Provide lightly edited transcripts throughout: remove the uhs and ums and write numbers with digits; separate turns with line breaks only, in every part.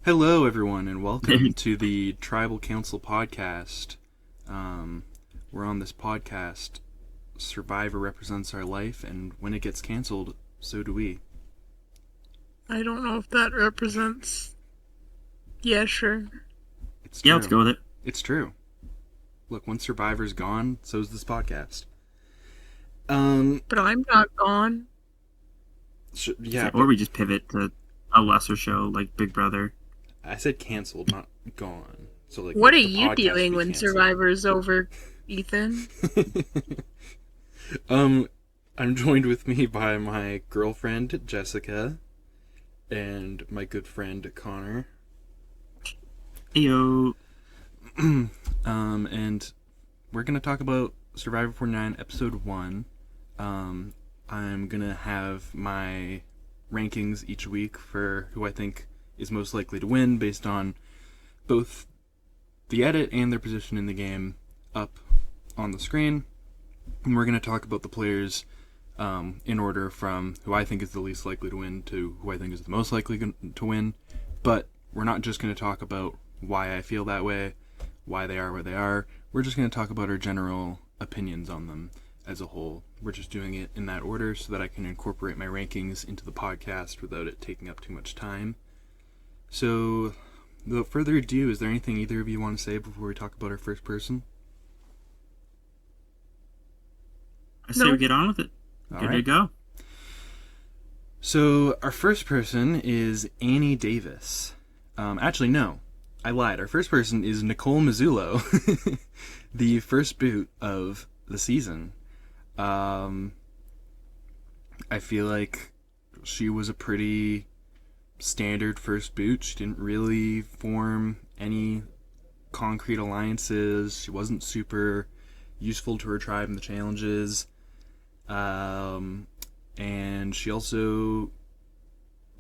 Hello, everyone, and welcome to the Tribal Council podcast. We're on this podcast. Survivor represents our life, and when it gets canceled, so do we.
I don't know if that represents. Yeah, sure.
It's true.
Yeah, let's go with it.
It's true. Look, once Survivor's gone, so's this podcast.
But I'm not gone.
Yeah.
Or we just pivot to a lesser show like Big Brother.
I said canceled, not gone. So like,
What are
the
you
podcast
doing
be
when
canceled.
Survivor's over, Ethan?
I'm joined with me by my girlfriend Jessika and my good friend Connor.
Heyo.
And we're gonna talk about Survivor 49 episode 1. I'm gonna have my rankings each week for who I think is most likely to win based on both the edit and their position in the game up on the screen. And we're going to talk about the players in order from who I think is the least likely to win to who I think is the most likely to win. But we're not just going to talk about why I feel that way, why they are where they are. We're just going to talk about our general opinions on them as a whole. We're just doing it in that order so that I can incorporate my rankings into the podcast without it taking up too much time. So, without further ado, is there anything either of you want to say before we talk about our first person?
I say we get on with it.
All
Good
right.
to go.
So, our first person is Annie Davis. Actually, no. I lied. Our first person is Nicole Mazzullo, the first boot of the season. I feel like she was a pretty standard first boot. She didn't really form any concrete alliances. She wasn't super useful to her tribe in the challenges. And she also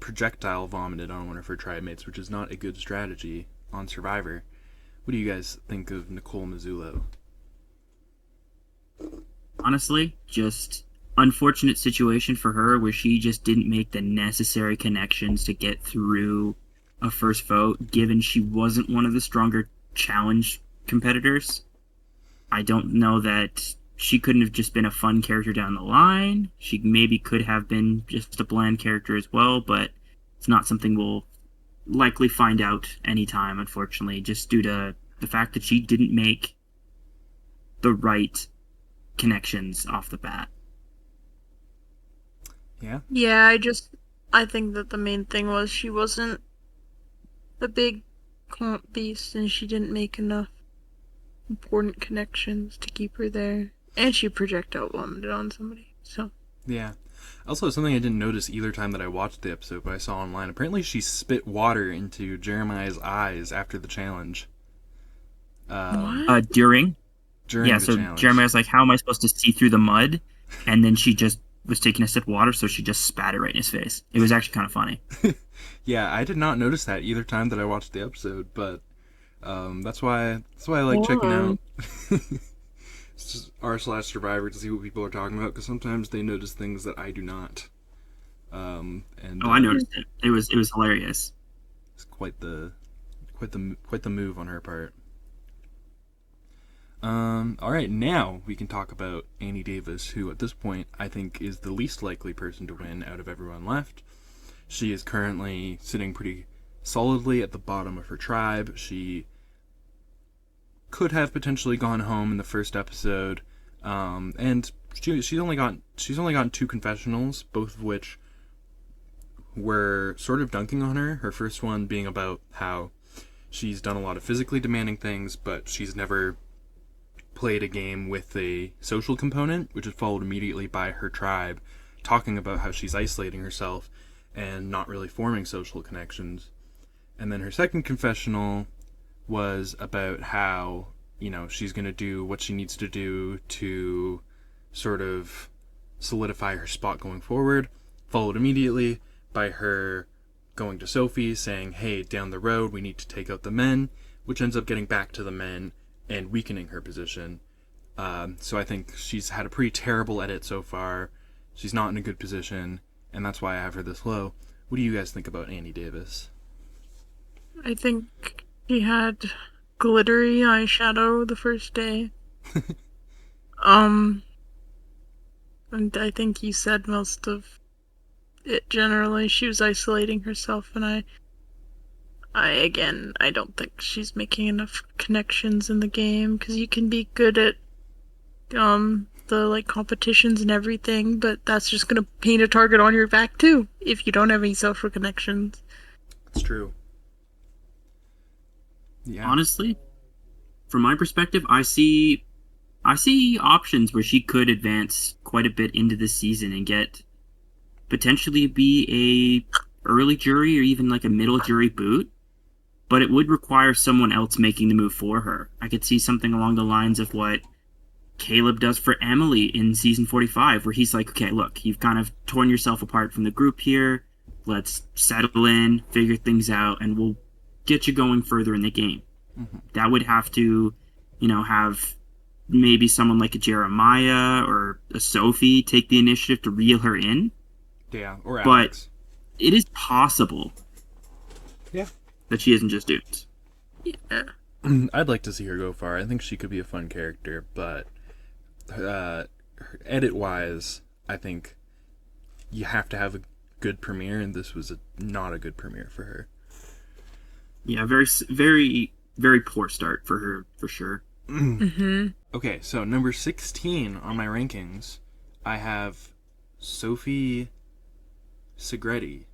projectile vomited on one of her tribe mates, which is not a good strategy on Survivor. What do you guys think of Nicole Mazzullo?
Honestly, just unfortunate situation for her where she just didn't make the necessary connections to get through a first vote, given she wasn't one of the stronger challenge competitors. I don't know that she couldn't have just been a fun character down the line. She maybe could have been just a bland character as well, but it's not something we'll likely find out anytime, unfortunately, just due to the fact that she didn't make the right connections off the bat.
Yeah?
Yeah, I think that the main thing was she wasn't a big comp beast and she didn't make enough important connections to keep her there. And she projectile vomited on somebody, so.
Yeah. Also, something I didn't notice either time that I watched the episode, but I saw online. Apparently, she spit water into Jeremiah's eyes after the challenge.
What?
During
During the
so
challenge.
Jeremiah's like, how am I supposed to see through the mud? And then she just was taking a sip of water, so she just spat it right in his face. It was actually kind of funny.
Yeah, I did not notice that either time that I watched the episode, but that's why I like checking out r/Survivor to see what people are talking about, because sometimes they notice things that I do not.
I noticed it. It was hilarious.
It's quite the move on her part. All right, now we can talk about Annie Davis, who at this point I think is the least likely person to win out of everyone left. She is currently sitting pretty solidly at the bottom of her tribe. She could have potentially gone home in the first episode, and she's only gotten 2 confessionals, both of which were sort of dunking on her. Her first one being about how she's done a lot of physically demanding things, but she's never played a game with a social component, which is followed immediately by her tribe talking about how she's isolating herself and not really forming social connections. And then her second confessional was about how, she's going to do what she needs to do to sort of solidify her spot going forward, followed immediately by her going to Sophie saying, hey, down the road we need to take out the men, which ends up getting back to the men and weakening her position. So I think she's had a pretty terrible edit so far. She's not in a good position, and that's why I have her this low. What do you guys think about Annie Davis?
I think he had glittery eyeshadow the first day. Um, and I think he said most of it generally. She was isolating herself, and I don't think she's making enough connections in the game, because you can be good at the like competitions and everything, but that's just gonna paint a target on your back too if you don't have any social connections.
It's true. Yeah.
Honestly, from my perspective, I see options where she could advance quite a bit into this season and get potentially be a early jury or even like a middle jury boot, but it would require someone else making the move for her. I could see something along the lines of what Caleb does for Emily in season 45, where he's like, okay, look, you've kind of torn yourself apart from the group here. Let's settle in, figure things out, and we'll get you going further in the game.
Mm-hmm.
That would have to, have maybe someone like a Jeremiah or a Sophie take the initiative to reel her in.
Yeah, or
But
Alex.
it is possible
Yeah.
that she isn't just dudes.
Yeah.
I'd like to see her go far. I think she could be a fun character, but edit-wise, I think you have to have a good premiere, and this was not a good premiere for her.
Yeah, very, very, very poor start for her, for sure.
Mm-hmm.
Okay, so number 16 on my rankings, I have Sophie Segretti.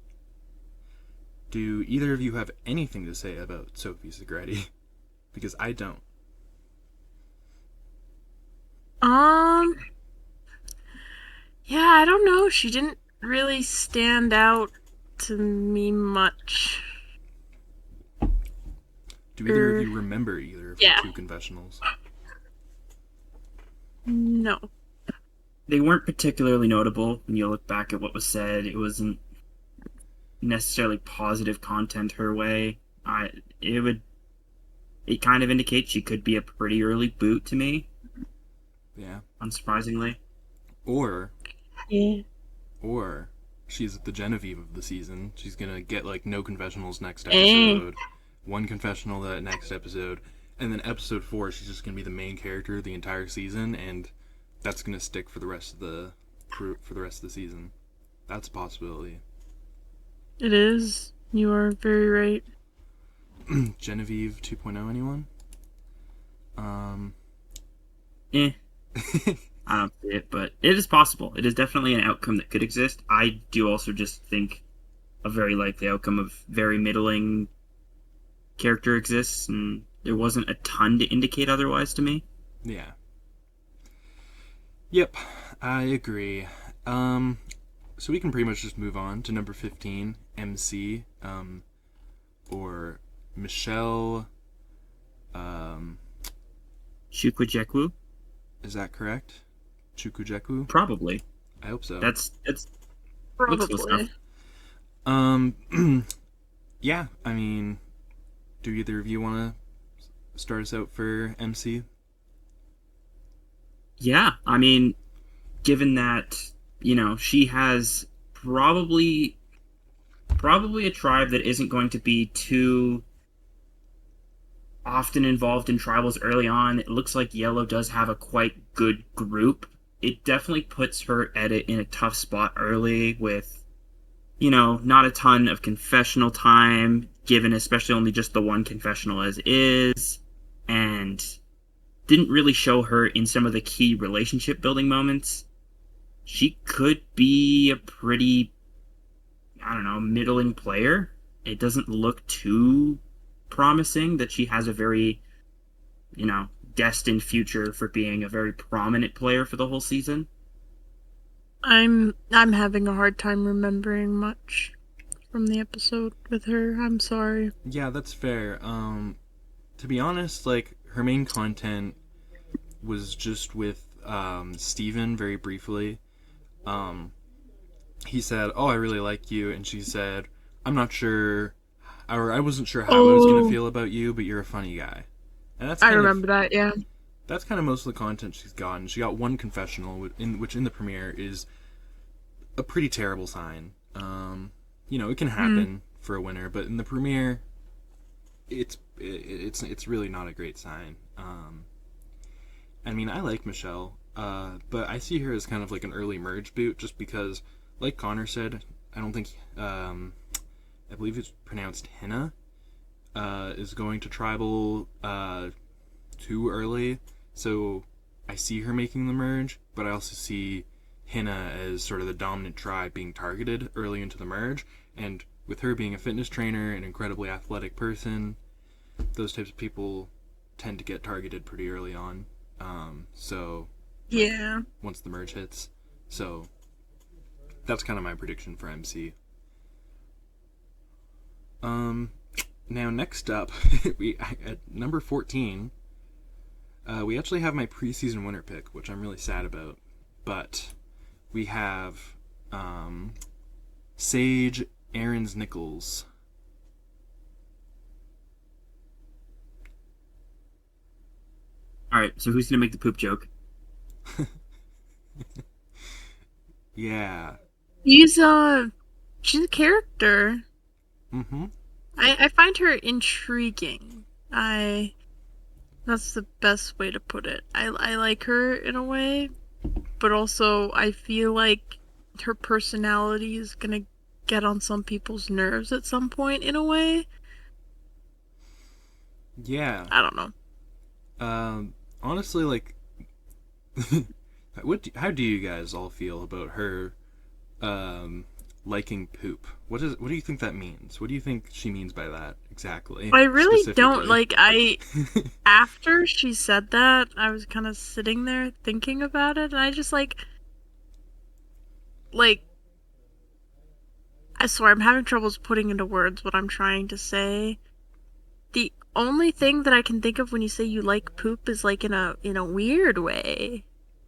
Do either of you have anything to say about Sophie Segretti? Because I don't.
Yeah, I don't know. She didn't really stand out to me much.
Do either of you remember either of
Yeah.
the two confessionals?
No.
They weren't particularly notable when you look back at what was said. It wasn't necessarily positive content her way. It kind of indicates she could be a pretty early boot to me,
Yeah.
unsurprisingly.
Or
Yeah.
she's the Genevieve of the season. She's gonna get like no confessionals next
Eh.
episode, one confessional that next episode, and then episode 4 she's just gonna be the main character the entire season, and that's gonna stick for the rest of the season. That's a possibility.
It is. You are very right.
Genevieve 2.0, anyone?
Eh, I don't see it, but it is possible. It is definitely an outcome that could exist. I do also just think a very likely outcome of very middling character exists, and there wasn't a ton to indicate otherwise to me.
Yeah. Yep, I agree. So we can pretty much just move on to number 15, MC, or Michelle,
Chukwujekwu?
is that correct? Chukwujekwu?
Probably.
I hope so.
That's looks close
Probably.
enough.
Yeah, I mean, do either of you want to start us out for MC?
Yeah, I mean, given that, she has probably a tribe that isn't going to be too often involved in tribals early on. It looks like Yellow does have a quite good group. It definitely puts her edit in a tough spot early with, not a ton of confessional time, given especially only just the one confessional as is, and didn't really show her in some of the key relationship building moments. She could be a pretty, I don't know, middling player. It doesn't look too promising that she has a very, destined future for being a very prominent player for the whole season.
I'm having a hard time remembering much from the episode with her. I'm sorry.
Yeah, that's fair. To be honest, like, her main content was just with Steven very briefly. He said, "Oh, I really like you," and she said, "I'm not sure, or I wasn't sure how I was gonna feel about you, but you're a funny guy." And that's
I remember that, yeah.
That's kind of most of the content she's gotten. She got one confessional, which in the premiere is a pretty terrible sign. It can happen for a winner, but in the premiere, it's really not a great sign. I mean, I like Michelle, but I see her as kind of like an early merge boot, just because, like Connor said, I don't think I believe it's pronounced Henna, is going to tribal too early. So I see her making the merge, but I also see Henna as sort of the dominant tribe being targeted early into the merge. And with her being a fitness trainer, an incredibly athletic person, those types of people tend to get targeted pretty early on. So, like,
Yeah.
once the merge hits. So, that's kind of my prediction for MC. Now next up, at number 14, we actually have my preseason winner pick, which I'm really sad about. But we have Sage Aarons Nichols.
All right, so who's gonna make the poop joke?
Yeah.
She's a character.
Mm-hmm.
I find her intriguing. That's the best way to put it. I like her in a way, but also I feel like her personality is gonna get on some people's nerves at some point in a way.
Yeah.
I don't know.
Honestly, like, how do you guys all feel about her liking poop? What do you think that means? What do you think she means by that exactly?
I really don't
Specifically?
after she said that, I was kind of sitting there thinking about it, and I just like I swear I'm having troubles putting into words what I'm trying to say. The only thing that I can think of when you say you like poop is like in a weird way.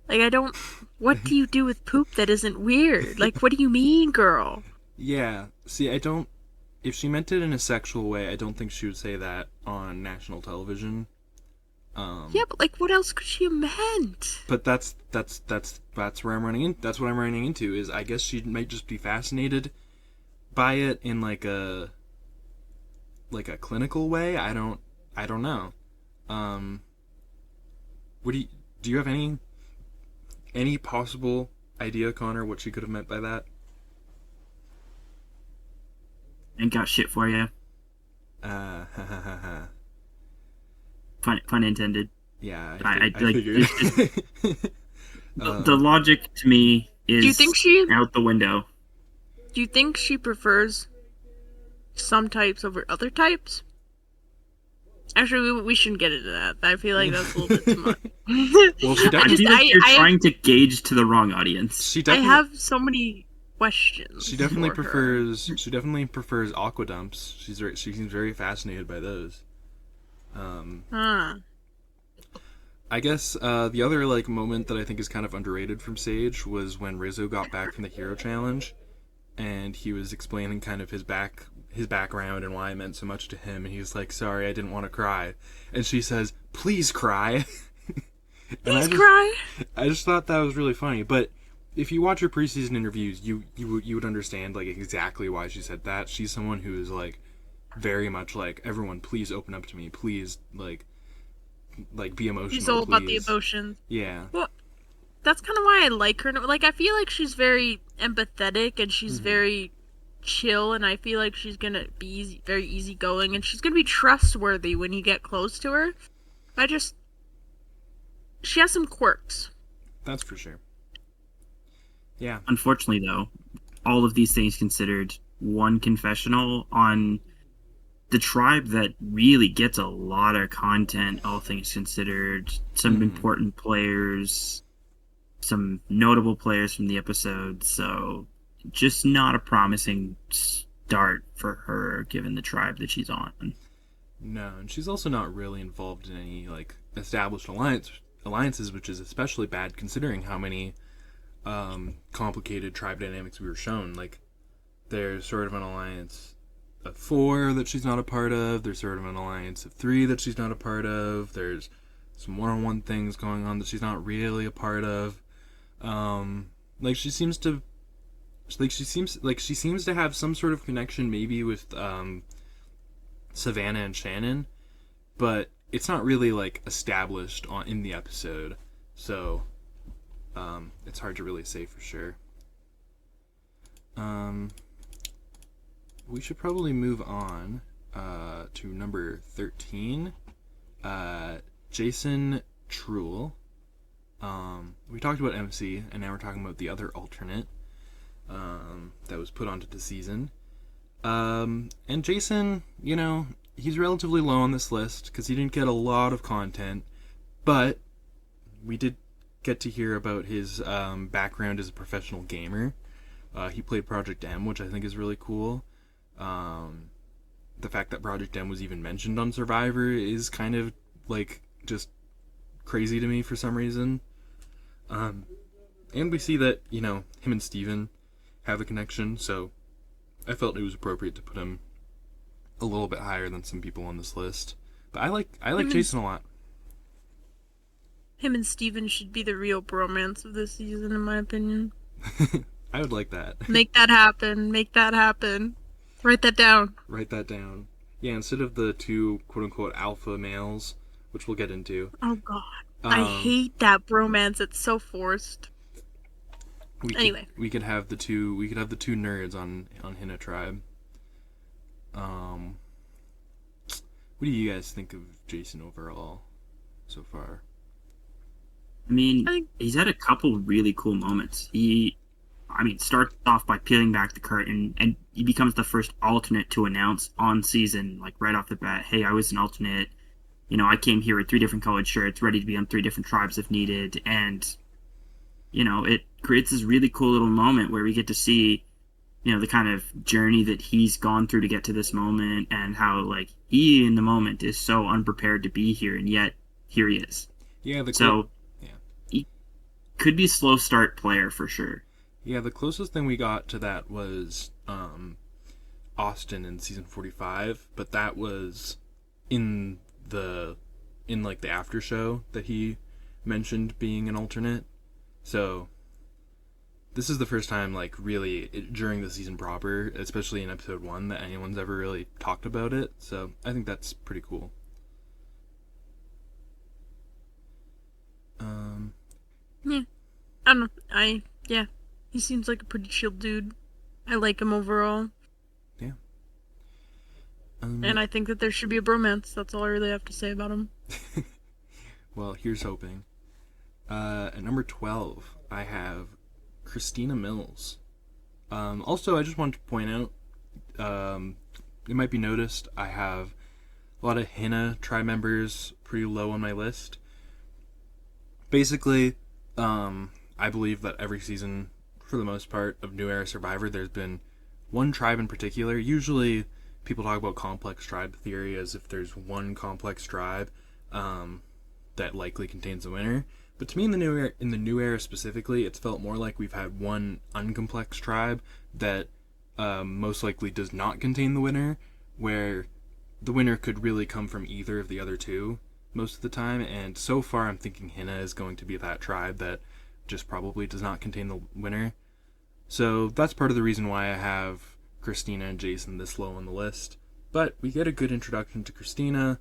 Like I don't what do you do with poop that isn't weird? Like what do you mean, girl?
Yeah. See, I don't. If she meant it in a sexual way, I don't think she would say that on national television.
Yeah, but like what else could she have meant?
But that's where I'm running in. That's what I'm running into. Is I guess she might just be fascinated by it in like a clinical way. I don't know. What do you have any possible idea, Connor, what she could have meant by that?
Ain't got shit for you.
Ha ha ha ha.
Pun intended.
Yeah,
I
I
like
figured.
the logic to me is
Do you think she
out the window.
do you think she prefers some types over other types? Actually, we shouldn't get into that. I feel like that's a little bit too much.
Well, she
I
definitely
feel like you're
I
trying to gauge to the wrong audience.
she
I
definitely
have so many questions.
she definitely
for her.
prefers aqua dumps. She seems very fascinated by those.
Huh.
I guess the other like moment that I think is kind of underrated from Sage was when Rizzo got back from the Hero Challenge, and he was explaining kind of his background and why it meant so much to him, and he was like, "Sorry, I didn't want to cry," and she says, "Please cry." And
Please cry.
I just thought that was really funny. But if you watch her preseason interviews, you would understand like exactly why she said that. She's someone who is like very much like, everyone, please open up to me, please like be emotional.
She's all about the
please.
emotions.
Yeah.
Well, that's kind of why I like her. Like, I feel like she's very empathetic and she's very chill, and I feel like she's gonna be very easygoing, and she's gonna be trustworthy when you get close to her. She has some quirks.
That's for sure. Yeah.
Unfortunately, though, all of these things considered, one confessional on the tribe that really gets a lot of content, all things considered, some important players, some notable players from the episode, so just not a promising start for her given the tribe that she's on.
No, and she's also not really involved in any like established alliances, which is especially bad considering how many complicated tribe dynamics we were shown. Like, there's sort of an alliance of 4 that she's not a part of. There's sort of an alliance of 3 that she's not a part of. There's some one-on-one things going on that she's not really a part of. She seems to have some sort of connection, maybe with Savannah and Shannon, but it's not really like established in the episode, so it's hard to really say for sure. We should probably move on to number 13. Jason Truel. We talked about MC, and now we're talking about the other alternate that was put onto the season. And Jason, he's relatively low on this list because he didn't get a lot of content, but we did get to hear about his background as a professional gamer. He played Project M, which I think is really cool. The fact that Project M was even mentioned on Survivor is kind of like just crazy to me for some reason. And we see that, him and Steven have a connection, so I felt it was appropriate to put him a little bit higher than some people on this list. But I like Jason a lot.
Him and Steven should be the real bromance of this season, in my opinion.
I would like that.
Make that happen. Make that happen. Write that down.
Write that down. Yeah, instead of the two quote-unquote alpha males, which we'll get into.
Oh, God. I hate that bromance. It's so forced.
We could have the two nerds on Hina Tribe. What do you guys think of Jason overall so far?
I mean, he's had a couple really cool moments. He starts off by peeling back the curtain, and he becomes the first alternate to announce on season, like right off the bat, hey, I was an alternate. I came here with 3 different colored shirts, ready to be on 3 different tribes if needed, and it creates this really cool little moment where we get to see, the kind of journey that he's gone through to get to this moment, and how, like, he in the moment is so unprepared to be here, and yet here he is.
Yeah,
he could be a slow start player for sure.
Yeah, the closest thing we got to that was Austin in season 45, but that was in the after show that he mentioned being an alternate. So this is the first time, like, really during the season proper, especially in episode 1, that anyone's ever really talked about it. So I think that's pretty cool.
Yeah. I don't know. Yeah. He seems like a pretty chill dude. I like him overall.
Yeah.
And I think that there should be a bromance. That's all I really have to say about him.
Well, here's hoping. At number 12, I have Christina Mills. Also, I just wanted to point out, it might be noticed, I have a lot of Hina tribe members pretty low on my list. Basically, I believe that every season, for the most part, of New Era Survivor, there's been one tribe in particular. Usually, people talk about complex tribe theory as if there's one complex tribe that likely contains a winner. But to me, in the new era specifically, it's felt more like we've had one uncomplex tribe that most likely does not contain the winner, where the winner could really come from either of the other two most of the time. And so far, I'm thinking Hina is going to be that tribe that just probably does not contain the winner. So that's part of the reason why I have Christina and Jason this low on the list. But we get a good introduction to Christina.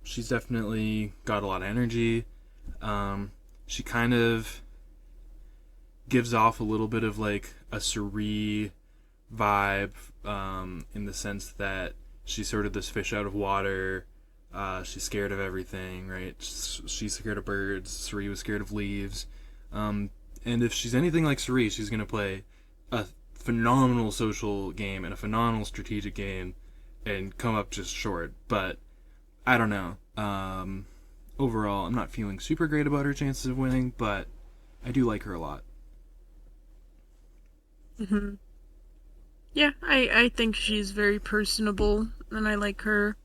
She's definitely got a lot of energy. She kind of gives off a little bit of like a Suri vibe, in the sense that she's sort of this fish out of water. She's scared of everything, right? She's scared of birds. Suri was scared of leaves. And if she's anything like Suri, she's going to play a phenomenal social game and a phenomenal strategic game and come up just short. But I don't know. Overall, I'm not feeling super great about her chances of winning, but I do like her a lot.
Mm-hmm. Yeah, I think she's very personable, and I like her.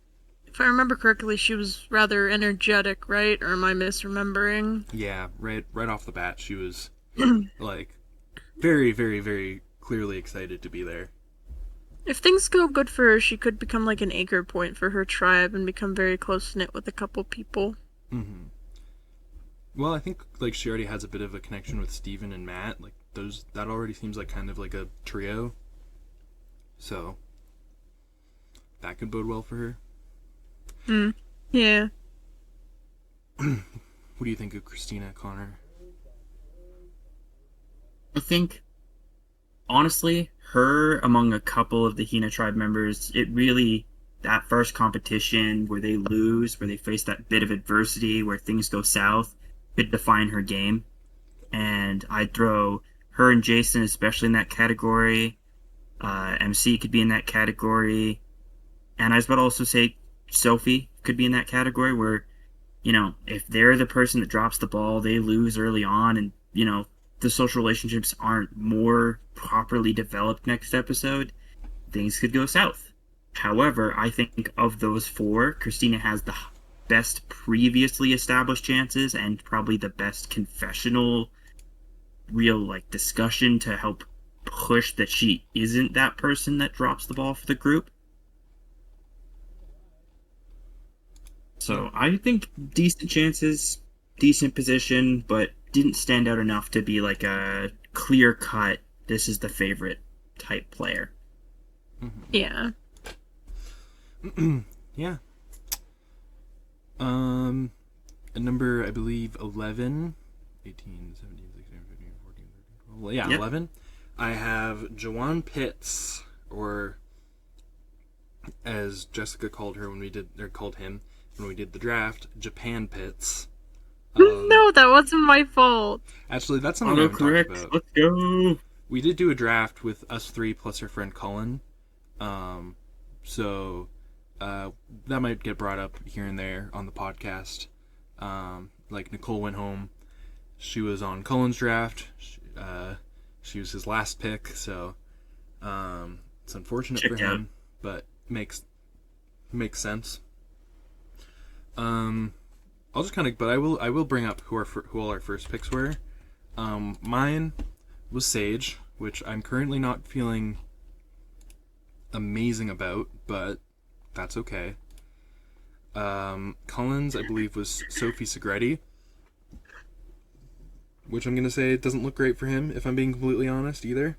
If I remember correctly, she was rather energetic, right? Or am I misremembering?
Yeah, right off the bat, she was like very, very, very clearly excited to be there.
If things go good for her, she could become like an anchor point for her tribe and become very close-knit with a couple people.
Mm-hmm. Well, I think like she already has a bit of a connection with Steven and Matt. Like that already seems like kind of like a trio. So that could bode well for her.
Yeah.
What do you think of Christina, Connor?
I think, honestly, her among a couple of the Hina tribe members, it really, that first competition where they lose, where they face that bit of adversity, where things go south, could define her game. And I'd throw her and Jason, especially in that category. MC could be in that category. And I was about to also say Sophie could be in that category where, if they're the person that drops the ball, they lose early on, and, the social relationships aren't more properly developed next episode, things could go south. However, I think of those four, Christina has the best previously established chances and probably the best confessional, real, discussion to help push that she isn't that person that drops the ball for the group. So I think decent chances, decent position, but didn't stand out enough to be like a clear cut, this is the favorite type player.
Yeah.
Yeah. At number, I believe, 11, 18, 17, 16, 15, 14, 13, 12. Yeah,
Yep.
11. I have Jawan Pitts, or as Jessica called her called him when we did the draft, Japan Pitts.
No, that wasn't my fault.
Actually, that's something I haven't talked
Autocorrect,
about.
let's go.
We did do a draft with us three plus our friend Cullen. So that might get brought up here and there on the podcast. Like Nicole went home. She was on Cullen's draft. She was his last pick, so it's unfortunate
Checked
for him,
out.
but makes sense. I'll just but I will bring up who all our first picks were. Mine was Sage, which I'm currently not feeling amazing about, but that's okay. Cullen's, I believe, was Sophie Segretti, which I'm gonna say doesn't look great for him, if I'm being completely honest, either.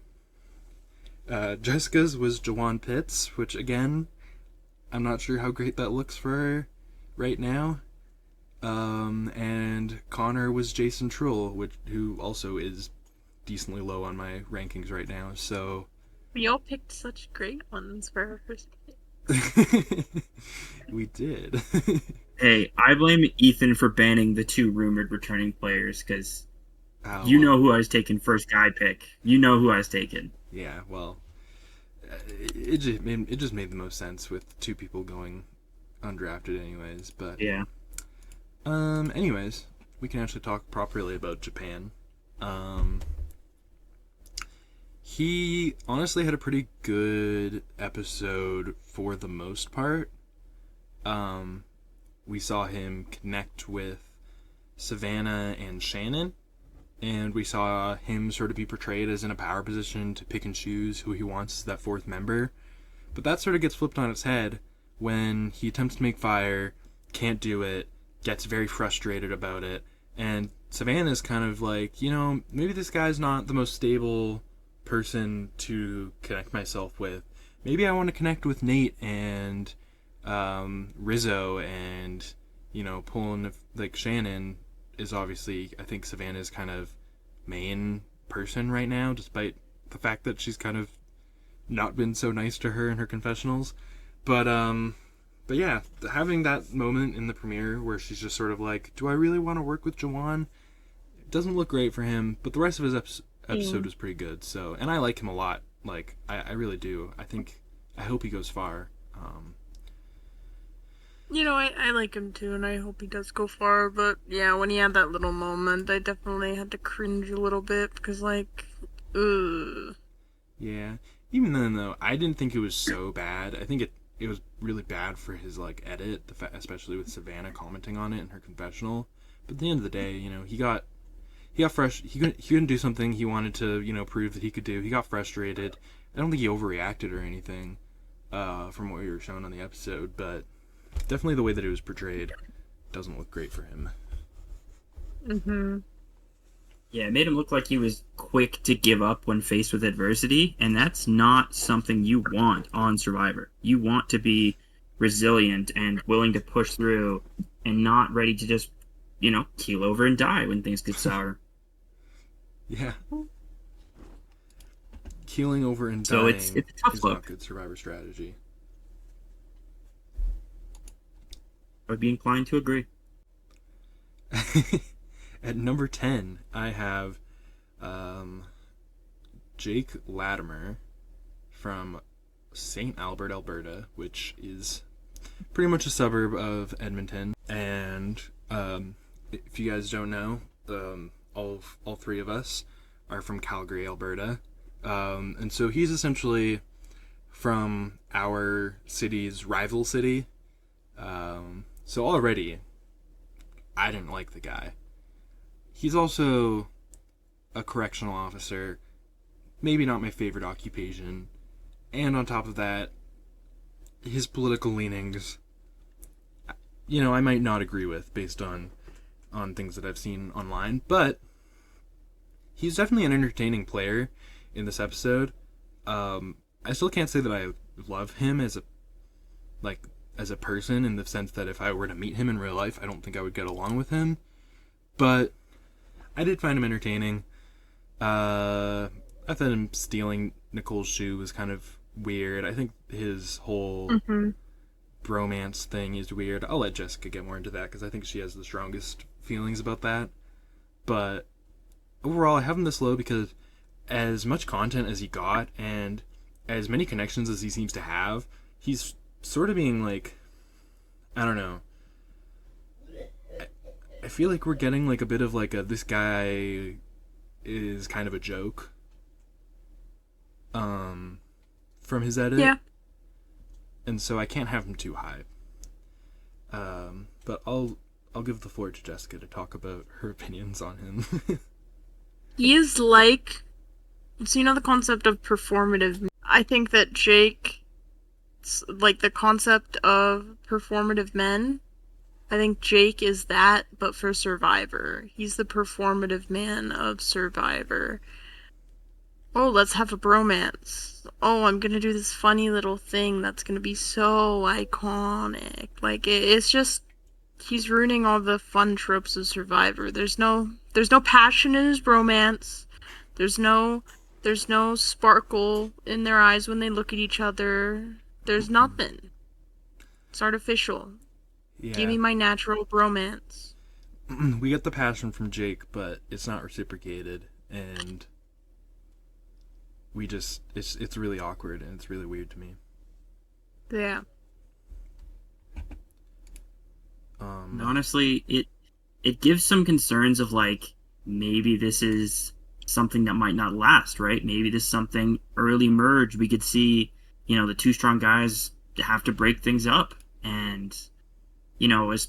Jessica's was Jawan Pitts, which again, I'm not sure how great that looks for her right now. And Connor was Jason Trull, who also is decently low on my rankings right now, so...
We all picked such great ones for our first pick.
We did.
Hey, I blame Ethan for banning the two rumored returning players, because
Oh,
you know who I was taking first guy pick. You know who I was taking.
Yeah, well, it just made the most sense with two people going undrafted anyways, but...
Yeah.
Anyways, we can actually talk properly about Japan. He honestly had a pretty good episode for the most part. We saw him connect with Savannah and Shannon, and we saw him sort of be portrayed as in a power position to pick and choose who he wants as that fourth member. But that sort of gets flipped on its head when he attempts to make fire, can't do it, gets very frustrated about it, and Savannah's kind of like, maybe this guy's not the most stable person to connect myself with. Maybe I want to connect with Nate and Rizzo, and pulling like Shannon is obviously, I think, Savannah's kind of main person right now, despite the fact that she's kind of not been so nice to her in her confessionals. But yeah, having that moment in the premiere where she's just sort of like, do I really want to work with Jawan? It doesn't look great for him, but the rest of his episode was pretty good. So, and I like him a lot. Like, I really do. I hope he goes far.
I like him too, and I hope he does go far, but yeah, when he had that little moment, I definitely had to cringe a little bit, because, ugh.
Yeah. Even then, though, I didn't think it was so bad. I think it was really bad for his, edit, especially with Savannah commenting on it in her confessional. But at the end of the day, he got fresh. He couldn't do something he wanted to, prove that he could do. He got frustrated. I don't think he overreacted or anything, from what we were shown on the episode, but definitely the way that it was portrayed doesn't look great for him.
Mm-hmm.
Yeah, it made him look like he was quick to give up when faced with adversity, and that's not something you want on Survivor. You want to be resilient and willing to push through and not ready to just, keel over and die when things get sour.
Yeah. Keeling over and
So it's
dying
a tough
is not
look.
good survivor strategy.
I would be inclined to agree.
At number 10, I have Jake Latimer from St. Albert, Alberta, which is pretty much a suburb of Edmonton. And if you guys don't know, all three of us are from Calgary, Alberta. And so he's essentially from our city's rival city. So already, I didn't like the guy. He's also a correctional officer, maybe not my favorite occupation. And on top of that, his political leanings, I might not agree with based on things that I've seen online, but he's definitely an entertaining player in this episode. I still can't say that I love him as a person, in the sense that if I were to meet him in real life, I don't think I would get along with him. But I did find him entertaining. I thought him stealing Nicole's shoe was kind of weird. I think his whole bromance thing is weird. I'll let Jessica get more into that because I think she has the strongest feelings about that. But overall, I have him this low because as much content as he got and as many connections as he seems to have, he's sort of being like, I don't know. I feel like we're getting like a bit of like this guy is kind of a joke. From his edit.
Yeah.
And so I can't have him too high. But I'll give the floor to Jessica to talk about her opinions on him.
He is like, so the concept of performative. I think that Jake, like the concept of performative men, I think Jake is that, but for Survivor. He's the performative man of Survivor. Oh, let's have a bromance. Oh, I'm gonna do this funny little thing that's gonna be so iconic. Like, it's just, he's ruining all the fun tropes of Survivor. There's no passion in his bromance. There's no sparkle in their eyes when they look at each other. There's nothing. It's artificial.
Yeah.
Give me my natural bromance.
We get the passion from Jake, but it's not reciprocated, and it's really awkward and it's really weird to me.
Yeah.
Honestly, it gives some concerns of like maybe this is something that might not last, right? Maybe this is something early merge we could see, the two strong guys have to break things up, and as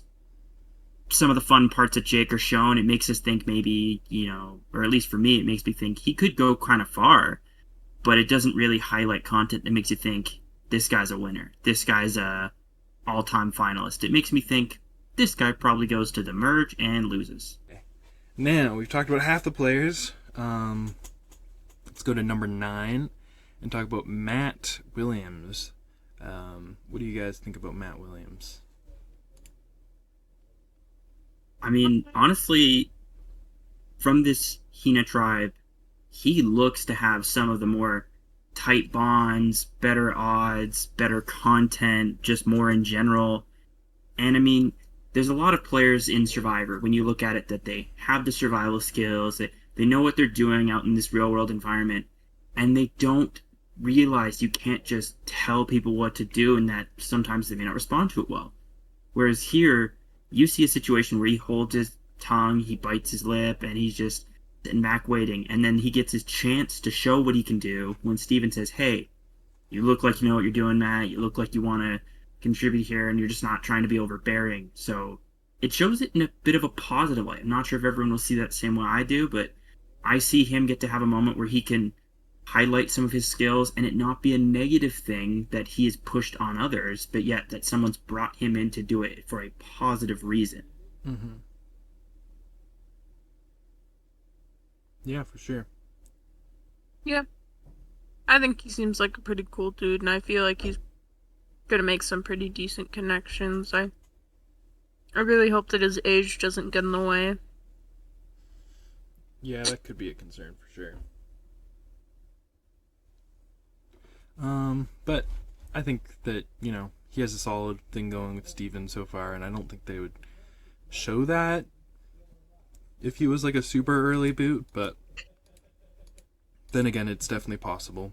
some of the fun parts that Jake are shown, it makes us think maybe, or at least for me, it makes me think he could go kind of far, but it doesn't really highlight content that makes you think this guy's a winner, this guy's a all-time finalist. It makes me think this guy probably goes to the merge and loses.
Now, we've talked about half the players. Let's go to number 9 and talk about Matt Williams. What do you guys think about Matt Williams?
I mean, honestly, from this Hina tribe, he looks to have some of the more tight bonds, better odds, better content, just more in general. And I mean, there's a lot of players in Survivor, when you look at it, that they have the survival skills, that they know what they're doing out in this real world environment, and they don't realize you can't just tell people what to do and that sometimes they may not respond to it well. Whereas here, you see a situation where he holds his tongue, he bites his lip, and he's just sitting back waiting, and then he gets his chance to show what he can do when Steven says, hey, you look like you know what you're doing, Matt, you look like you want to contribute here, and you're just not trying to be overbearing. So it shows it in a bit of a positive light. I'm not sure if everyone will see that the same way I do, but I see him get to have a moment where he can highlight some of his skills and it not be a negative thing that he is pushed on others, but yet that someone's brought him in to do it for a positive reason.
Mm-hmm. Yeah, for sure.
Yeah. I think he seems like a pretty cool dude, and I feel like he's gonna make some pretty decent connections. I really hope that his age doesn't get in the way.
Yeah, that could be a concern for sure. But I think that, he has a solid thing going with Steven so far, and I don't think they would show that if he was like a super early boot, but then again, it's definitely possible.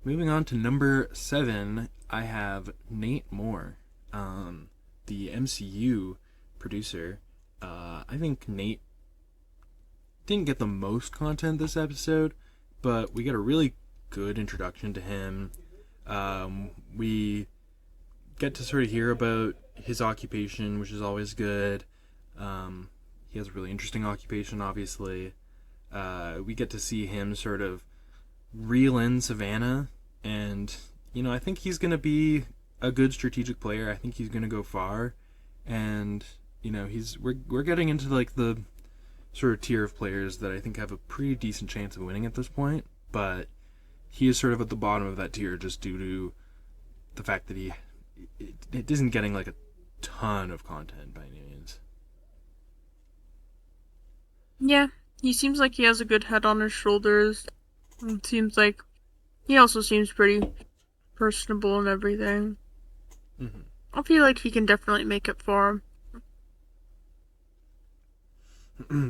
Moving on to number 7, I have Nate Moore, the MCU producer. I think Nate didn't get the most content this episode, but we got a really good introduction to him. We get to sort of hear about his occupation, which is always good. He has a really interesting occupation, obviously. We get to see him sort of reel in Savannah, and I think he's going to be a good strategic player. I think he's going to go far, and we're getting into like the sort of tier of players that I think have a pretty decent chance of winning at this point, but he is sort of at the bottom of that tier just due to the fact that it isn't getting like a ton of content by any means.
Yeah, he seems like he has a good head on his shoulders. It seems like he also seems pretty personable and everything.
Mm-hmm.
I feel like he can definitely make it far.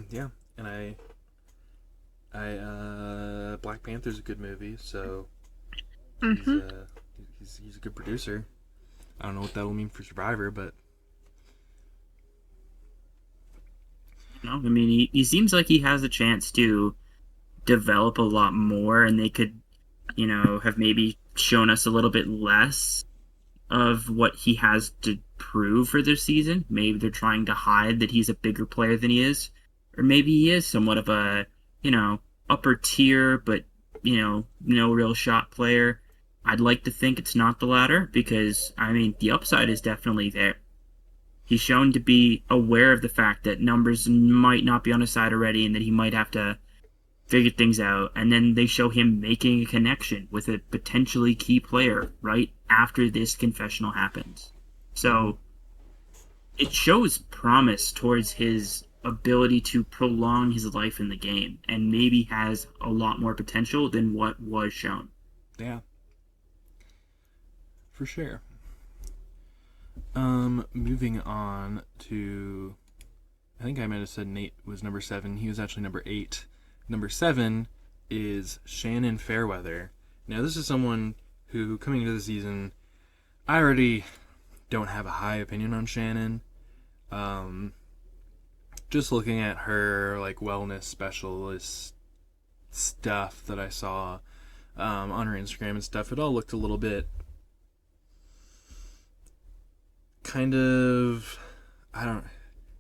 Yeah, and Black Panther's a good movie, so
Mm-hmm.
he's a good producer. I don't know what that will mean for Survivor, but
I mean, he seems like he has a chance to develop a lot more, and they could, have maybe shown us a little bit less of what he has to prove for this season. Maybe they're trying to hide that he's a bigger player than he is, or maybe he is somewhat of a, upper tier, but no real shot player. I'd like to think it's not the latter because I mean the upside is definitely there. He's shown to be aware of the fact that numbers might not be on his side already and that he might have to figure things out. And then they show him making a connection with a potentially key player right after this confessional happens. So it shows promise towards his ability to prolong his life in the game and maybe has a lot more potential than what was shown.
yeah, for sure. Moving on to, I think I might have said Nate was number 7. He was actually number 8. Number 7 is Shannon Fairweather. Now, this is someone who, coming into the season, I already don't have a high opinion on Shannon. Just looking at her, like, wellness specialist stuff that I saw on her Instagram and stuff, it all looked a little bit kind of, I don't,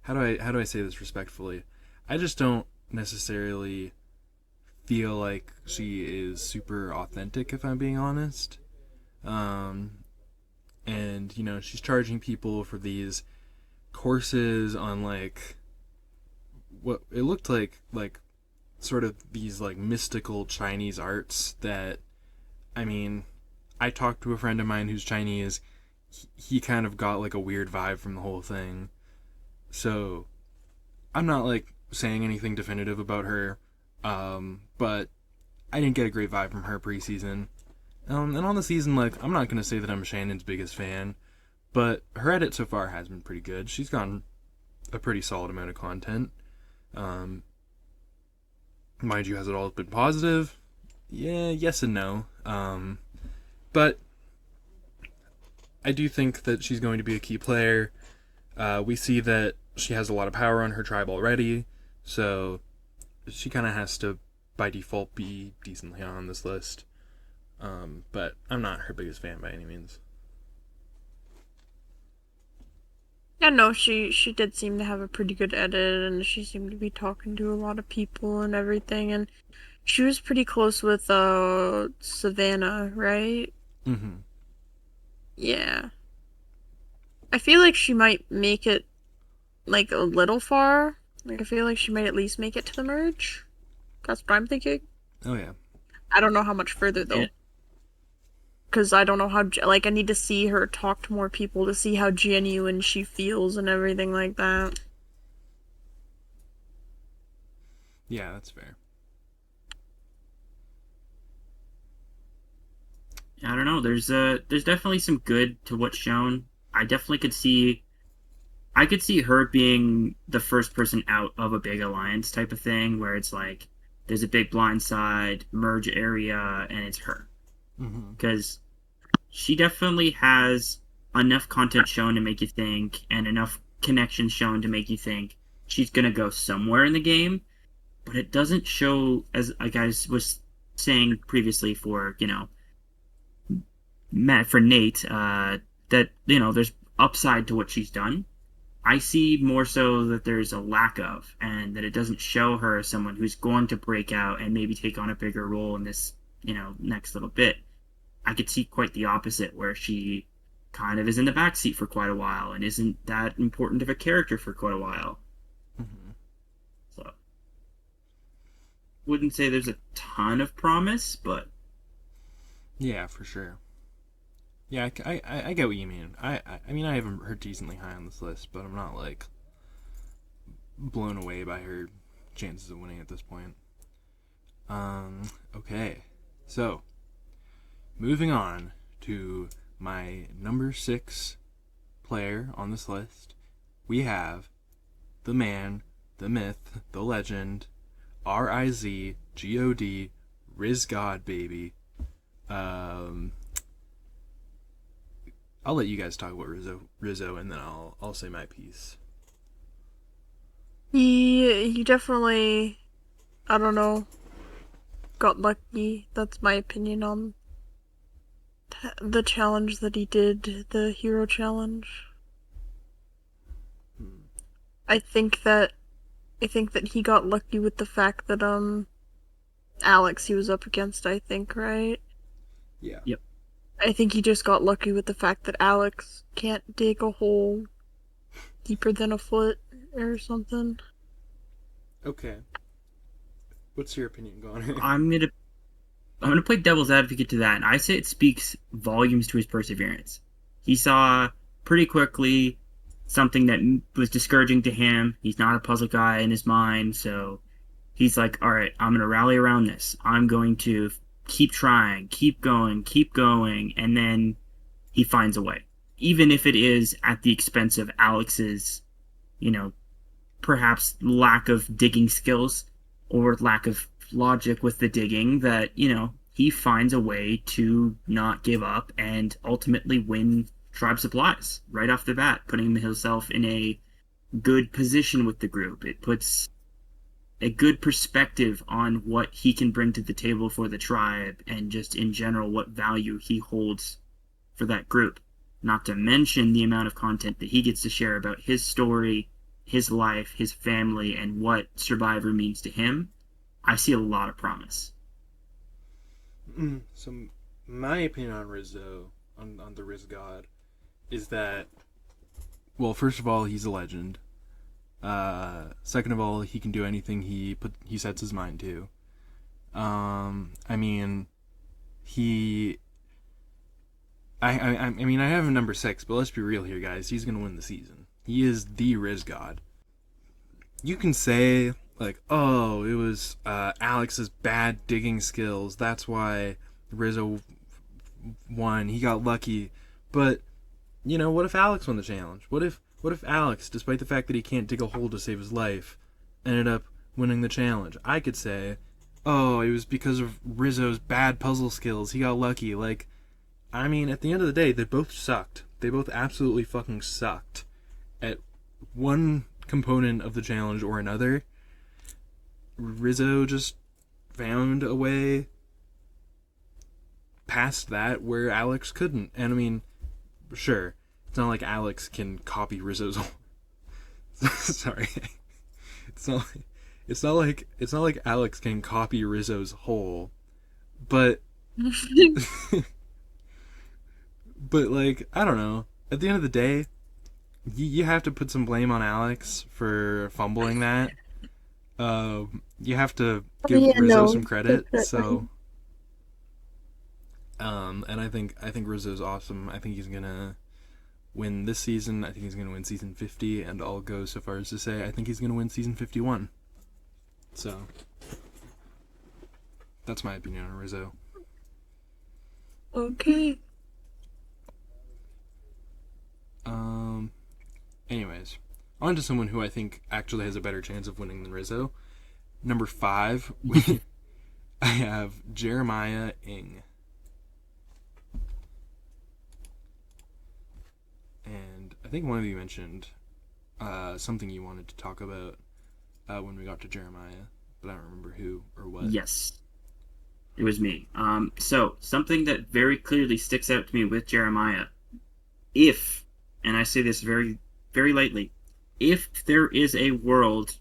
how do I say this respectfully? I just don't necessarily feel like she is super authentic, if I'm being honest. And she's charging people for these courses on like what it looked like sort of these like mystical Chinese arts that, I mean, I talked to a friend of mine who's Chinese. He kind of got like a weird vibe from the whole thing. So I'm not like saying anything definitive about her, but I didn't get a great vibe from her preseason. And on the season, like, I'm not gonna say that I'm Shannon's biggest fan, but her edit so far has been pretty good. She's gotten a pretty solid amount of content. Mind you, has it all been positive? Yeah, yes and no. But I do think that she's going to be a key player. We see that she has a lot of power on her tribe already, so she kind of has to, by default, be decently on this list. But I'm not her biggest fan by any means.
Yeah, no, she did seem to have a pretty good edit, and she seemed to be talking to a lot of people and everything, and she was pretty close with Savannah, right?
Mm-hmm.
Yeah. I feel like she might make it like a little far. Like I feel like she might at least make it to the merge. That's what I'm thinking.
Oh yeah.
I don't know how much further though.
Yeah.
because I don't know how, like, I need to see her talk to more people to see how genuine she feels and everything like that.
Yeah, that's fair.
I don't know. There's definitely some good to what's shown. I definitely I could see her being the first person out of a big alliance type of thing, where it's like there's a big blind side merge area, and it's her
Mm-hmm.
because she definitely has enough content shown to make you think, and enough connections shown to make you think she's gonna go somewhere in the game. But it doesn't show, as like I was saying previously, for Matt, for Nate, that there's upside to what she's done. I see more so that there's a lack of, and that it doesn't show her as someone who's going to break out and maybe take on a bigger role in this, next little bit. I could see quite the opposite, where she kind of is in the backseat for quite a while and isn't that important of a character for quite a while.
Mm-hmm.
So, wouldn't say there's a ton of promise, but
Yeah, for sure. Yeah, I get what you mean. I mean, I have her decently high on this list, but I'm not like blown away by her chances of winning at this point. Okay, so moving on to my number 6 player on this list, we have the man, the myth, the legend, Rizgod, Riz God baby. Um, I'll let you guys talk about Rizzo, and then I'll say my piece.
He definitely, I don't know, got lucky. That's my opinion on the challenge that he did, the hero challenge.
Hmm.
I think that I think that he got lucky with the fact that Alex he was up against, I think, right?
Yeah.
yep.
I think he just got lucky with the fact that Alex can't dig a hole deeper than a foot or something.
Okay. What's your opinion, Connor?
I'm gonna I'm gonna play devil's advocate to that, and I say it speaks volumes to his perseverance. He saw pretty quickly something that was discouraging to him. He's not a puzzle guy in his mind, so he's like, "All right, I'm gonna rally around this. I'm going to keep trying, keep going," and then he finds a way, even if it is at the expense of Alex's, you know, perhaps lack of digging skills or lack of logic with the digging, that, he finds a way to not give up and ultimately win tribe supplies right off the bat, putting himself in a good position with the group. It puts a good perspective on what he can bring to the table for the tribe, and just in general what value he holds for that group. Not to mention the amount of content that he gets to share about his story, his life, his family, and what Survivor means to him. I see a lot of promise.
So, my opinion on Rizzo, on the Riz God, is that, well, first of all, he's a legend. Second of all, he can do anything he sets his mind to. I mean, he. I mean, I have him number 6, but let's be real here, guys. He's gonna win the season. He is the Riz God. You can say, like, oh, it was Alex's bad digging skills. That's why Rizzo won. He got lucky. But, what if Alex won the challenge? What if Alex, despite the fact that he can't dig a hole to save his life, ended up winning the challenge? I could say, oh, it was because of Rizzo's bad puzzle skills. He got lucky. Like, I mean, at the end of the day, they both sucked. They both absolutely fucking sucked at one component of the challenge or another. Rizzo just found a way past that where Alex couldn't. And I mean, sure, it's not like Alex can copy Rizzo's. Sorry, it's not. It's not like Alex can copy Rizzo's hole, but but like I don't know. At the end of the day, you have to put some blame on Alex for fumbling that. You have to
Oh
give
yeah,
Rizzo
no,
some credit.
definitely.
So And I think Rizzo's awesome. I think he's gonna win this season. I think he's gonna win season 50, and I'll go so far as to say I think he's gonna win season 51. So that's my opinion on Rizzo.
Okay.
Um. Anyways, on to someone who I think actually has a better chance of winning than Rizzo. Number 5, I have Jeremiah Ing. And I think one of you mentioned something you wanted to talk about when we got to Jeremiah, but I don't remember who or what.
Yes, it was me. So something that very clearly sticks out to me with Jeremiah, if, and I say this very, very lightly, if there is a world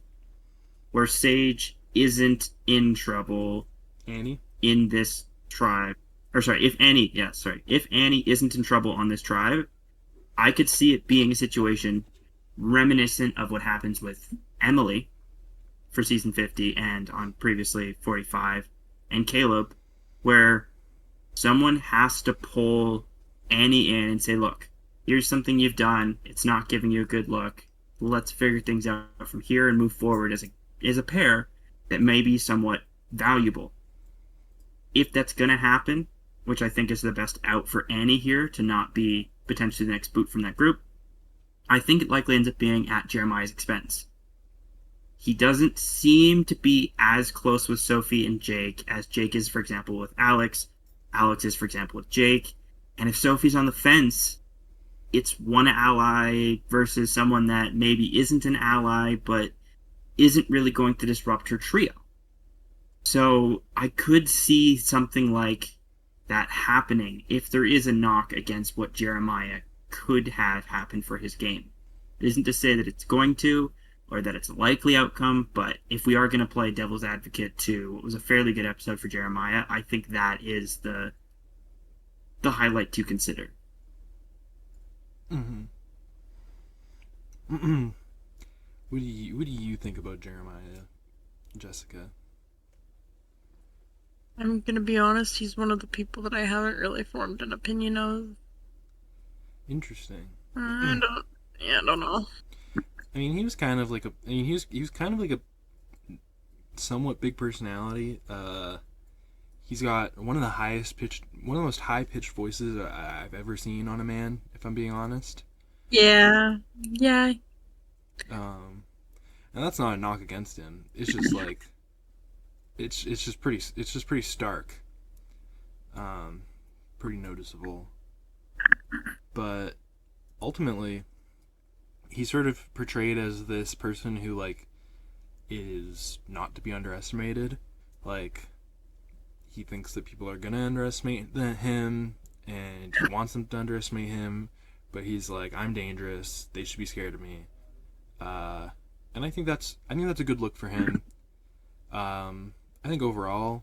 where Sage isn't in trouble
Annie?
in this tribe, if Annie isn't in trouble on this tribe, I could see it being a situation reminiscent of what happens with Emily for season 50 and on previously 45 and Caleb, where someone has to pull Annie in and say, look, here's something you've done. It's not giving you a good look. Let's figure things out from here and move forward as a pair that may be somewhat valuable. If that's going to happen, which I think is the best out for Annie here to not be potentially the next boot from that group, I think it likely ends up being at Jeremiah's expense. He doesn't seem to be as close with Sophie and Jake as Jake is, for example, with Alex. Alex is, for example, with Jake. And if Sophie's on the fence, it's one ally versus someone that maybe isn't an ally, but isn't really going to disrupt her trio. So I could see something like that happening if there is a knock against what Jeremiah could have happened for his game. It isn't to say that it's going to, or that it's a likely outcome, but if we are going to play devil's advocate to what was a fairly good episode for Jeremiah, I think that is the highlight to consider.
Mm-hmm. What do you think about Jeremiah, Jessica?
I'm gonna be honest, he's one of the people that I haven't really formed an opinion of.
Interesting.
I don't know.
I mean, he was kind of like he was kind of like a somewhat big personality. He's got one of the most high pitched voices I've ever seen on a man, if I'm being honest.
Yeah.
And that's not a knock against him. It's just like it's just pretty stark. Pretty noticeable. But ultimately, he's sort of portrayed as this person who like is not to be underestimated. Like, he thinks that people are gonna underestimate him, and he wants them to underestimate him, but he's like, I'm dangerous, they should be scared of me. And I think that's a good look for him. I think overall,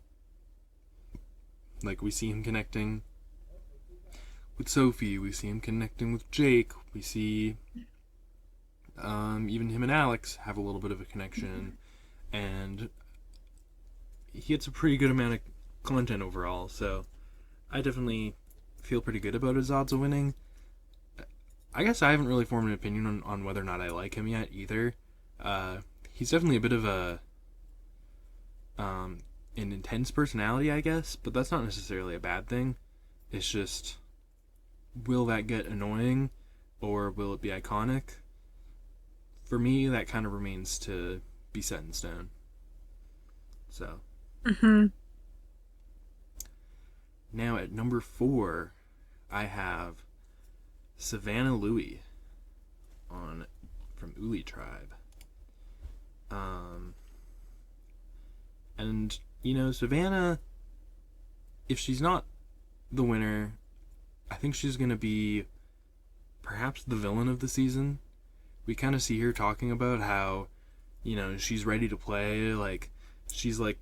like, we see him connecting with Sophie, we see him connecting with Jake, we see even him and Alex have a little bit of a connection, and he gets a pretty good amount of content overall, so I definitely feel pretty good about his odds of winning. I guess I haven't really formed an opinion on whether or not I like him yet either. He's definitely a bit of an intense personality, I guess, but that's not necessarily a bad thing. It's just, will that get annoying, or will it be iconic? For me, that kind of remains to be set in stone. So.
Mm-hmm.
Now at number 4, I have Savannah Louie from Uli Tribe. And Savannah, if she's not the winner, I think she's gonna be perhaps the villain of the season. We kind of see her talking about how, she's ready to play, like, she's like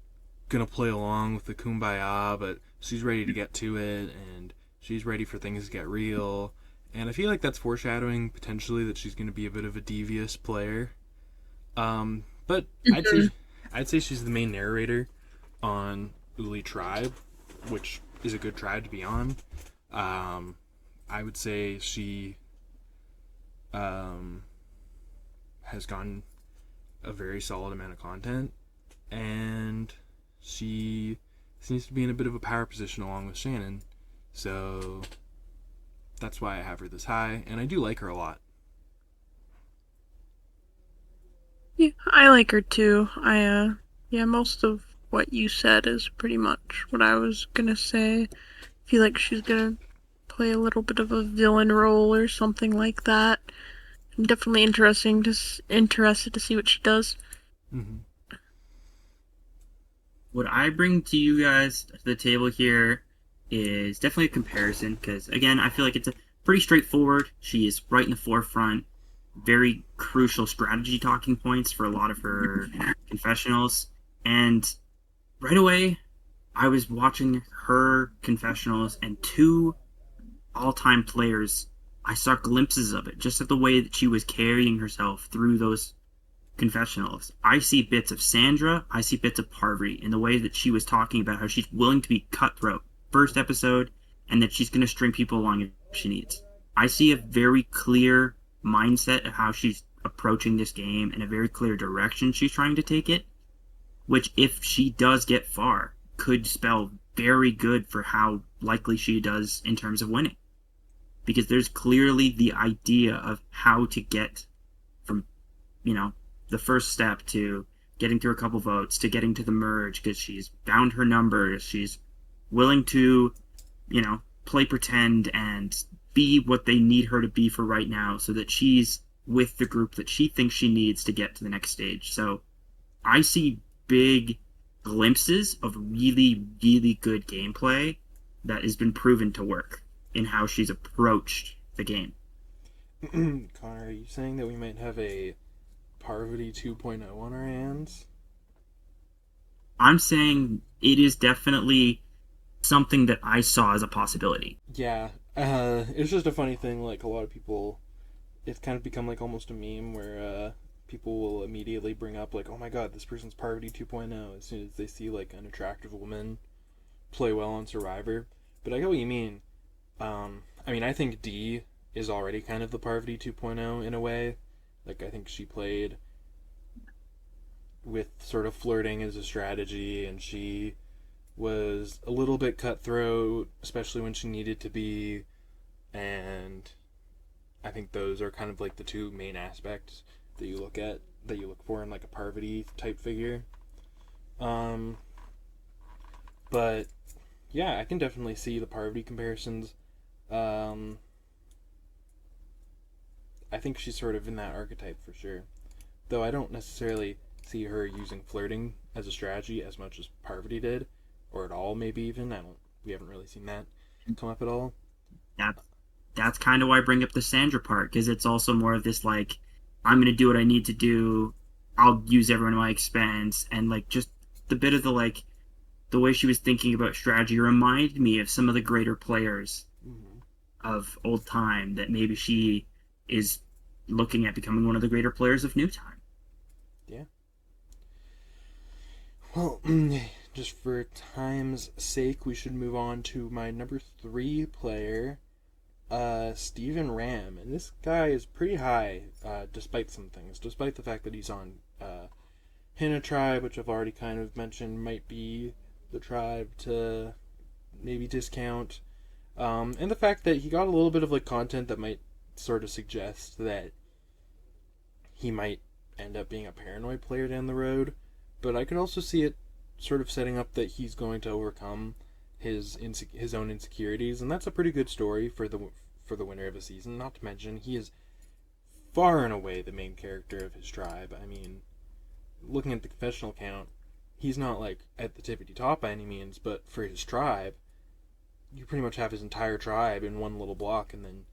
gonna play along with the kumbaya, but she's ready to get to it, and she's ready for things to get real. And I feel like that's foreshadowing potentially that she's gonna be a bit of a devious player. But I'd say she's the main narrator on Uli Tribe, which is a good tribe to be on. I would say she has gotten a very solid amount of content, and she seems to be in a bit of a power position along with Shannon. So that's why I have her this high, and I do like her a lot.
Yeah, I like her too. Yeah, most of what you said is pretty much what I was gonna say. I feel like she's gonna play a little bit of a villain role or something like that. I'm definitely interested to see what she does.
Mm-hmm.
What I bring to you guys to the table here is definitely a comparison because, again, I feel like it's a pretty straightforward. She is right in the forefront, very crucial strategy talking points for a lot of her confessionals. And right away, I was watching her confessionals, and two all-time players, I saw glimpses of it, just of the way that she was carrying herself through those confessionals. I see bits of Sandra, I see bits of Parvati in the way that she was talking about how she's willing to be cutthroat first episode, and that she's going to string people along if she needs. I see a very clear mindset of how she's approaching this game and a very clear direction she's trying to take it, which, if she does get far, could spell very good for how likely she does in terms of winning. Because there's clearly the idea of how to get from, the first step to getting through a couple votes to getting to the merge, because she's found her numbers. She's willing to, play pretend and be what they need her to be for right now so that she's with the group that she thinks she needs to get to the next stage. So I see big glimpses of really, really good gameplay that has been proven to work in how she's approached the game.
Connor, are you saying that we might have a Parvati 2.0 on our hands?
I'm saying it is definitely something that I saw as a possibility.
Yeah, it's just a funny thing. Like, a lot of people, it's kind of become like almost a meme where people will immediately bring up like, "Oh my God, this person's Parvati 2.0" as soon as they see like an attractive woman play well on Survivor. But I get what you mean. I mean, I think Dee is already kind of the Parvati 2.0 in a way. Like, I think she played with sort of flirting as a strategy, and she was a little bit cutthroat, especially when she needed to be. And I think those are kind of like the two main aspects that you look for in like a Parvati type figure. Um, but yeah, I can definitely see the Parvati comparisons. Um, I think she's sort of in that archetype for sure. Though I don't necessarily see her using flirting as a strategy as much as Parvati did, or at all maybe even. I don't. We haven't really seen that come up at all.
That that's kind of why I bring up the Sandra part, because it's also more of this like, I'm gonna do what I need to do. I'll use everyone at my expense, and like just the bit of the like the way she was thinking about strategy reminded me of some of the greater players
Mm-hmm.
of old time that maybe she is looking at becoming one of the greater players of new time.
Yeah. Well, just for time's sake, we should move on to my number 3 player, Steven Ram. And this guy is pretty high, despite some things. Despite the fact that he's on Hina tribe, which I've already kind of mentioned might be the tribe to maybe discount. And the fact that he got a little bit of like content that might sort of suggest that he might end up being a paranoid player down the road. But I could also see it sort of setting up that he's going to overcome his own insecurities, and that's a pretty good story for the winner of a season. Not to mention, he is far and away the main character of his tribe. I mean, looking at the confessional count, he's not like at the tippity top by any means, but for his tribe, you pretty much have his entire tribe in one little block, and then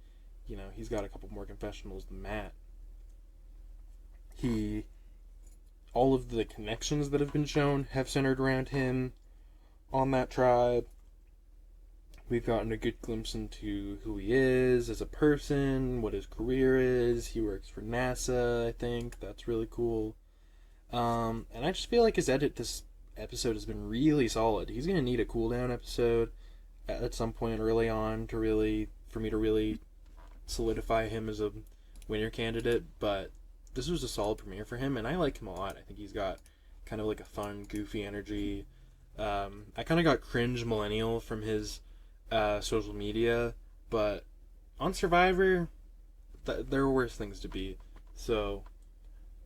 he's got a couple more confessionals than Matt. All of the connections that have been shown have centered around him on that tribe. We've gotten a good glimpse into who he is as a person, what his career is. He works for NASA, I think. That's really cool. And I just feel like his edit this episode has been really solid. He's going to need a cooldown episode. at some point early on to really for me to really solidify him as a winner candidate, but this was a solid premiere for him, and I like him a lot. I think he's got kind of like a fun, goofy energy. I kind of got cringe millennial from his social media, but on Survivor, there are worse things to be. So,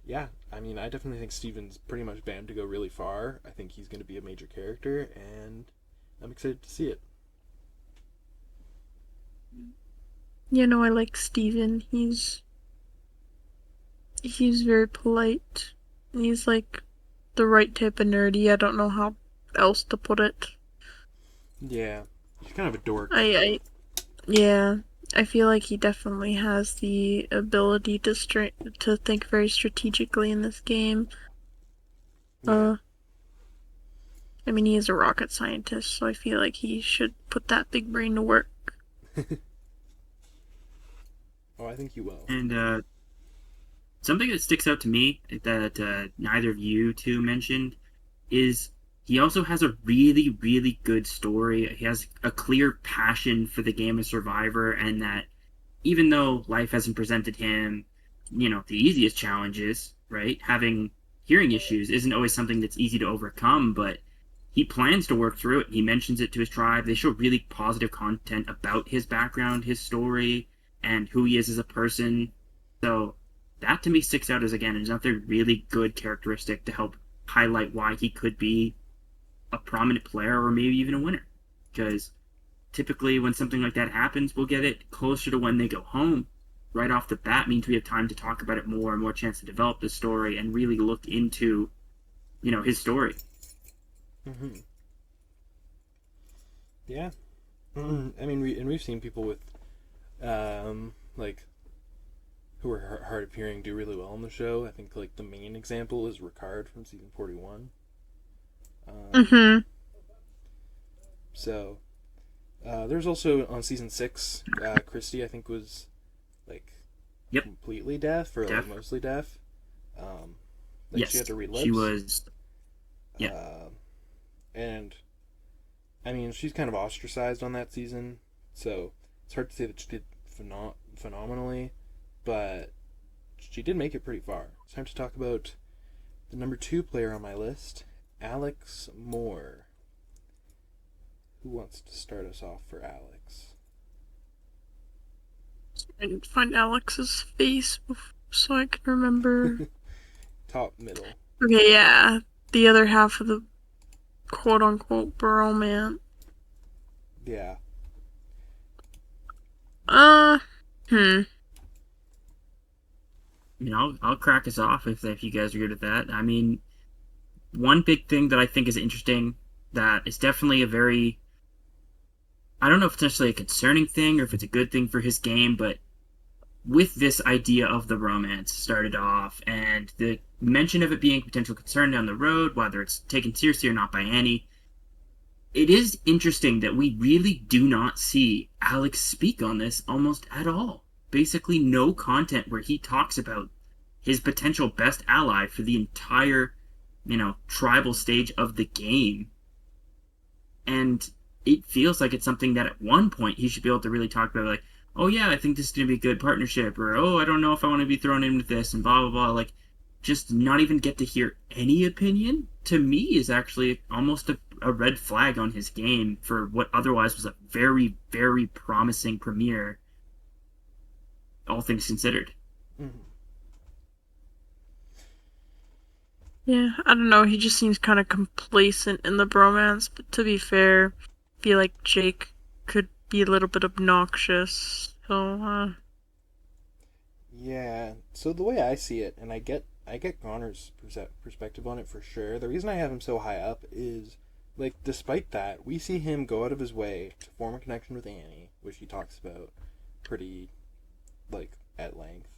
yeah, I mean, I definitely think Steven's pretty much bound to go really far. I think he's going to be a major character, and I'm excited to see it.
I like Steven. He's very polite. He's like the right type of nerdy. I don't know how else to put it.
Yeah, he's kind of a dork.
I yeah. I feel like he definitely has the ability to think very strategically in this game.
Yeah.
Uh, I mean, he is a rocket scientist, so I feel like he should put that big brain to work.
Oh, I think he will.
And something that sticks out to me that neither of you two mentioned is he also has a really, really good story. He has a clear passion for the game of Survivor, and that even though life hasn't presented him, the easiest challenges, right? Having hearing issues isn't always something that's easy to overcome, but he plans to work through it. He mentions it to his tribe. They show really positive content about his background, his story, and who he is as a person. So that to me sticks out as, again, another really good characteristic to help highlight why he could be a prominent player or maybe even a winner. Because typically when something like that happens, we'll get it closer to when they go home. Right off the bat means we have time to talk about it more and more chance to develop the story and really look into, his story.
Hmm. Yeah. I mean, we've seen people with, like, who are hard of hearing do really well on the show. I think like the main example is Ricard from season 41. Um,
Mm-hmm.
so there's also on season 6, Christy I think was like
Yep,
completely deaf or like
Def.
mostly deaf. Um, like she had
Yes,
to read
she
lips.
was. Yeah,
Uh, and I mean she's kind of ostracized on that season, so it's hard to say that she did phenomenally, but she did make it pretty far. It's time to talk about the number 2 player on my list, Alex Moore. Who wants to start us off for Alex?
I need to find Alex's face so I can remember.
Top middle.
Okay, yeah. The other half of the quote unquote bromance.
Yeah.
Uh, hmm.
I'll crack us off if you guys are good at that. I mean, one big thing that I think is interesting that is definitely a very, I don't know if it's necessarily a concerning thing or if it's a good thing for his game, but with this idea of the romance started off and the mention of it being a potential concern down the road, whether it's taken seriously or not by any, it is interesting that we really do not see Alex speak on this almost at all. Basically, no content where he talks about his potential best ally for the entire, tribal stage of the game. And it feels like it's something that at one point he should be able to really talk about, like, oh yeah, I think this is going to be a good partnership, or oh, I don't know if I want to be thrown into this, and blah, blah, blah. Like, just not even get to hear any opinion, to me, is actually almost a red flag on his game for what otherwise was a very, very promising premiere, all things considered.
Mm-hmm.
Yeah, I don't know. He just seems kind of complacent in the bromance, but to be fair, I feel like Jake could be a little bit obnoxious. So,
Yeah. So the way I see it, and I get Connor's perspective on it for sure. The reason I have him so high up is, like, despite that, we see him go out of his way to form a connection with Annie, which he talks about pretty, like, at length.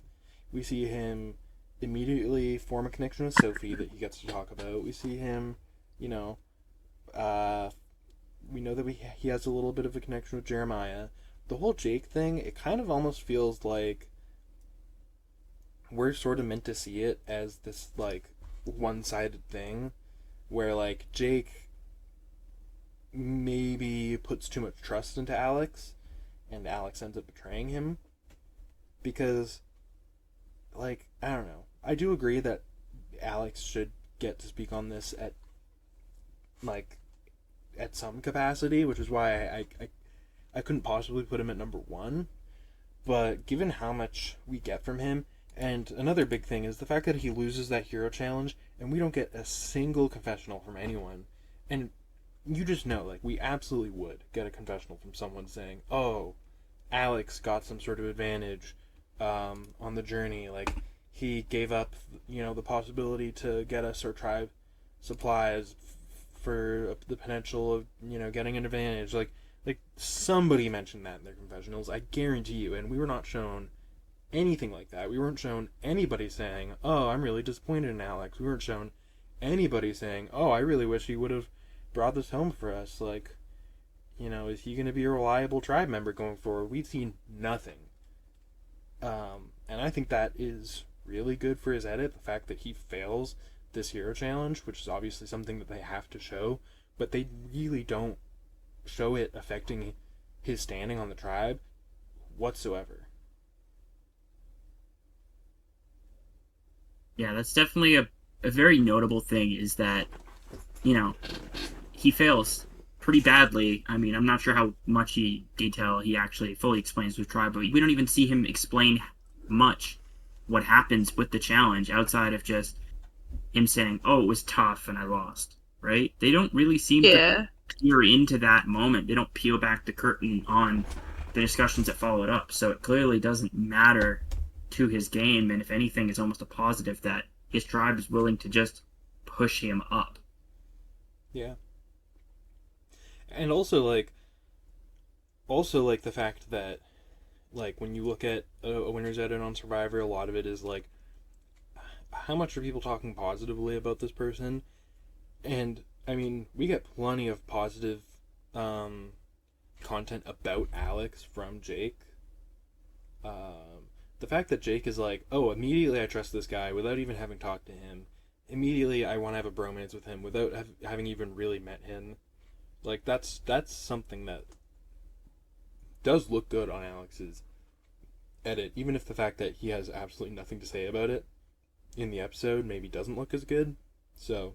We see him immediately form a connection with Sophie that he gets to talk about. We see him, you know, uh, we know that he has a little bit of a connection with Jeremiah. The whole Jake thing, it kind of almost feels like we're sort of meant to see it as this, like, one-sided thing where, like, Jake maybe puts too much trust into Alex, and Alex ends up betraying him. Because, like, I don't know. I do agree that Alex should get to speak on this like, at some capacity, which is why I couldn't possibly put him at number one. But given how much we get from him, and another big thing is the fact that he loses that hero challenge, and we don't get a single confessional from anyone. And you just know, like, we absolutely would get a confessional from someone saying, oh, Alex got some sort of advantage on the journey. Like, he gave up, the possibility to get us our tribe supplies for the potential of, getting an advantage. Like somebody mentioned that in their confessionals, I guarantee you. And we were not shown anything like that. We weren't shown anybody saying, oh, I'm really disappointed in Alex. We weren't shown anybody saying, oh, I really wish he would have brought this home for us. Like, is he going to be a reliable tribe member going forward? We've seen nothing. And I think that is really good for his edit. The fact that he fails this hero challenge, which is obviously something that they have to show, but they really don't show it affecting his standing on the tribe whatsoever.
Yeah, that's definitely a very notable thing is that, you know, he fails pretty badly. I mean, I'm not sure how much detail he actually fully explains with tribe, but we don't even see him explain much what happens with the challenge outside of just him saying, oh, it was tough and I lost, right? They don't really seem to
Yeah.
peer into that moment. They don't peel back the curtain on the discussions that followed up. So it clearly doesn't matter to his game, and if anything, it's almost a positive that his tribe is willing to just push him up.
Yeah. And also like the fact that, like, when you look at a winner's edit on Survivor, a lot of it is like, how much are people talking positively about this person? And I mean, we get plenty of positive content about Alex from Jake. The fact that Jake is like, oh, immediately I trust this guy without even having talked to him. Immediately I want to have a bromance with him without having even really met him. Like, that's something that does look good on Alex's edit, even if the fact that he has absolutely nothing to say about it in the episode maybe doesn't look as good. So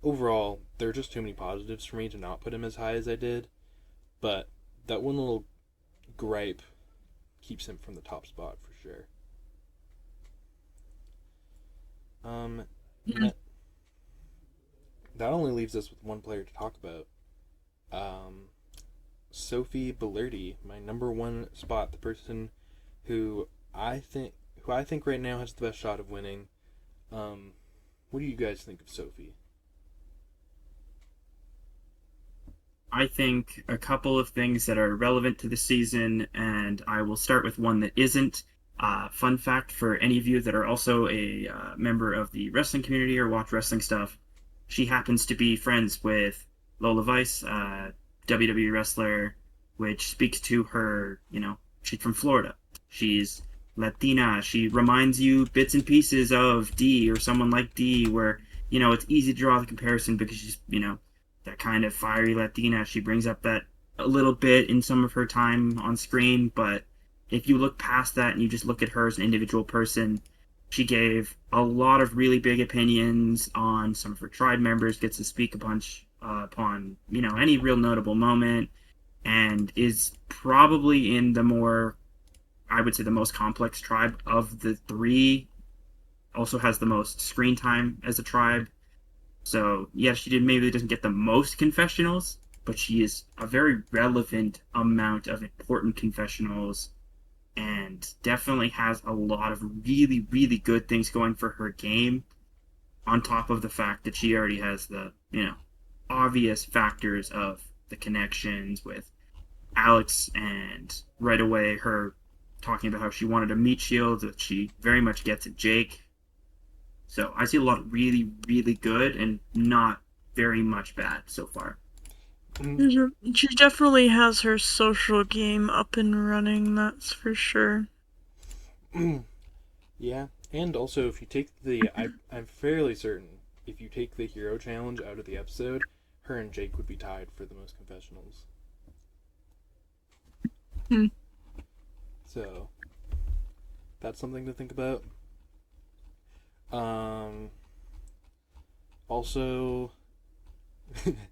overall, there are just too many positives for me to not put him as high as I did. But that one little gripe keeps him from the top spot for sure. That, that only leaves us with one player to talk about. Sophie Bellerti, my number one spot, the person who I think right now has the best shot of winning. What do you guys think of Sophie?
I think a couple of things that are relevant to the season, and I will start with one that isn't. Fun fact for any of you that are also a member of the wrestling community or watch wrestling stuff, she happens to be friends with Lola Vice, WWE wrestler, which speaks to her, she's from Florida. She's Latina. She reminds you bits and pieces of Dee or someone like Dee, where, it's easy to draw the comparison because she's, that kind of fiery Latina. She brings up that a little bit in some of her time on screen, but if you look past that and you just look at her as an individual person, she gave a lot of really big opinions on some of her tribe members, gets to speak a bunch upon, any real notable moment, and is probably in the more, I would say, the most complex tribe of the three. Also has the most screen time as a tribe. So, yeah, maybe doesn't get the most confessionals, but she is a very relevant amount of important confessionals and definitely has a lot of really, really good things going for her game, on top of the fact that she already has the, obvious factors of the connections with Alex, and right away her talking about how she wanted a meat shield that she very much gets at Jake. So I see a lot of really, really good and not very much bad so far.
She definitely has her social game up and running, that's for sure.
Yeah, and also if you take I'm fairly certain if you take the hero challenge out of the episode, her and Jake would be tied for the most confessionals.
Hmm.
So that's something to think about. Also,